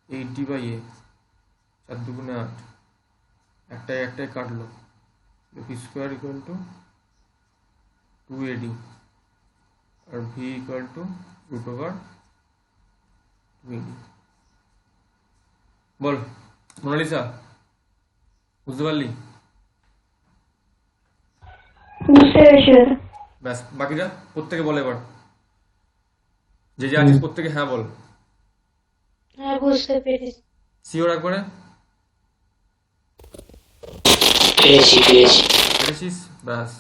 80/a, 4 দুগুণে 8, একটাই কাটলো, v square equal to 2ad আর v ইকুয়াল টু √2ad। বল মোনালিসা, বুঝতে পারলি? বুঝতে পেরেছি দাদা। ব্যাস, বাকিরা প্রত্যেকে বলে এবার, যে যে আছিস প্রত্যেকে হ্যাঁ বল, হ্যাঁ বুঝতে পেরেছি। শিওর একবারে পেয়েছি পেরেছিস? ব্যাস।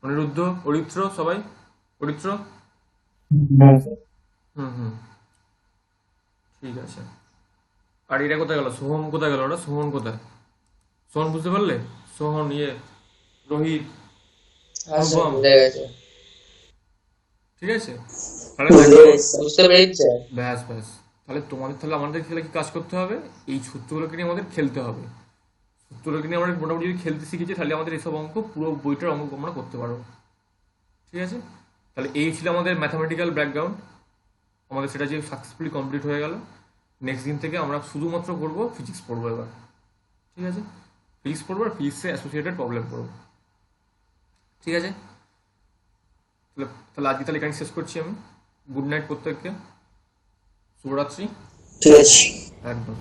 অনিরুদ্ধ, অরিত্র, সবাই অরিত্র? হুম, ঠিক আছে। আর এটা কোথায় গেল? সোহম কোথায় গেল? ওটা সোহন কোথায়? সোহন বুঝতে পারলে? সোহন, রোহিত, অনুপম, ঠিক আছে। তাহলে দেখো, বুঝতে পেরেছি। ব্যাস, তাহলে তাহলে আমাদের খেলে কি কাজ করতে হবে? এই সূত্রগুলোকে নিয়ে আমাদের খেলতে হবে। সূত্রগুলোকে নিয়ে আমরা মোটামুটি যদি খেলতে শিখেছি তাহলে আমাদের এসব অঙ্ক, পুরো বইটার অঙ্ক আমরা করতে পারবো, ঠিক আছে। তাহলে এই ছিল আমাদের ম্যাথামেটিক্যাল ব্যাকগ্রাউন্ড, আমাদের সেটা যে সাকসেসফুলি কমপ্লিট হয়ে গেল। নেক্সট দিন থেকে আমরা শুধুমাত্র করবো ফিজিক্স পড়বো এবার, ঠিক আছে। ফিজিক্স পড়বো আর ফিজিক্সে অ্যাসোসিয়েটেড প্রবলেম পড়বো, ঠিক আছে। তাহলে আজকে তাহলে এখানে শেষ করছি আমি। গুড নাইট প্রত্যেককে, শুভরাত্রি। ঠিক আছে। একদম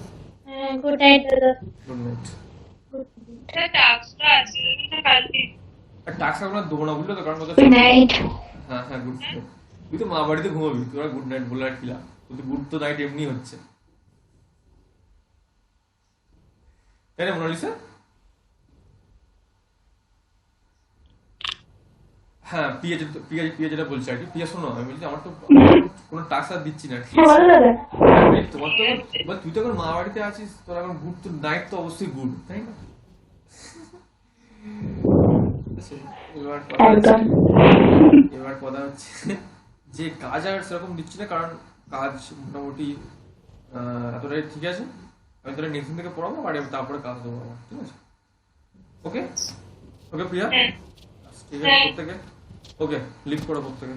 হ্যাঁ, গুড নাইট দাদা। Good night. টাস্কটা আছে যেটা কালকে আর টাস্ক আমরা দেবো না, বুঝলো তো, কারণ গুড নাইট। হ্যাঁ গুড নাইট। তুই তো মা বাড়িতে ঘুমাবি, তোরা গুড নাইট বলে আর কি লাভ? তুই গুড তো নাইট এমনি হচ্ছে, তাই না মোনালিসা? হ্যাঁ, পিয়া যেটা বলছে আর কি। পিয়া শোনো, আমি বলছি আমার তো কোনো টাস্ক আর দিচ্ছি না, ঠিক হ্যাঁ আছে? বলো দাদা। তোমার তো তুই তো এখন মা বাড়িতে আছিস, তোর এখন গুড তো নাইট তো অবশ্যই গুড, তাই না? এবার কথা হচ্ছে যে কাজ আর সেরকম দিচ্ছি না, কারণ কাজ মোটামুটি এতটাই ঠিক আছে। আমি তাহলে নেক্সট দিন থেকে পড়াবো আর তারপরে কাজ দেবো আমার, ঠিক আছে? ওকে প্রিয়া, ঠিক আছে প্রত্যেকে? ওকে, লিভ করো প্রত্যেকে।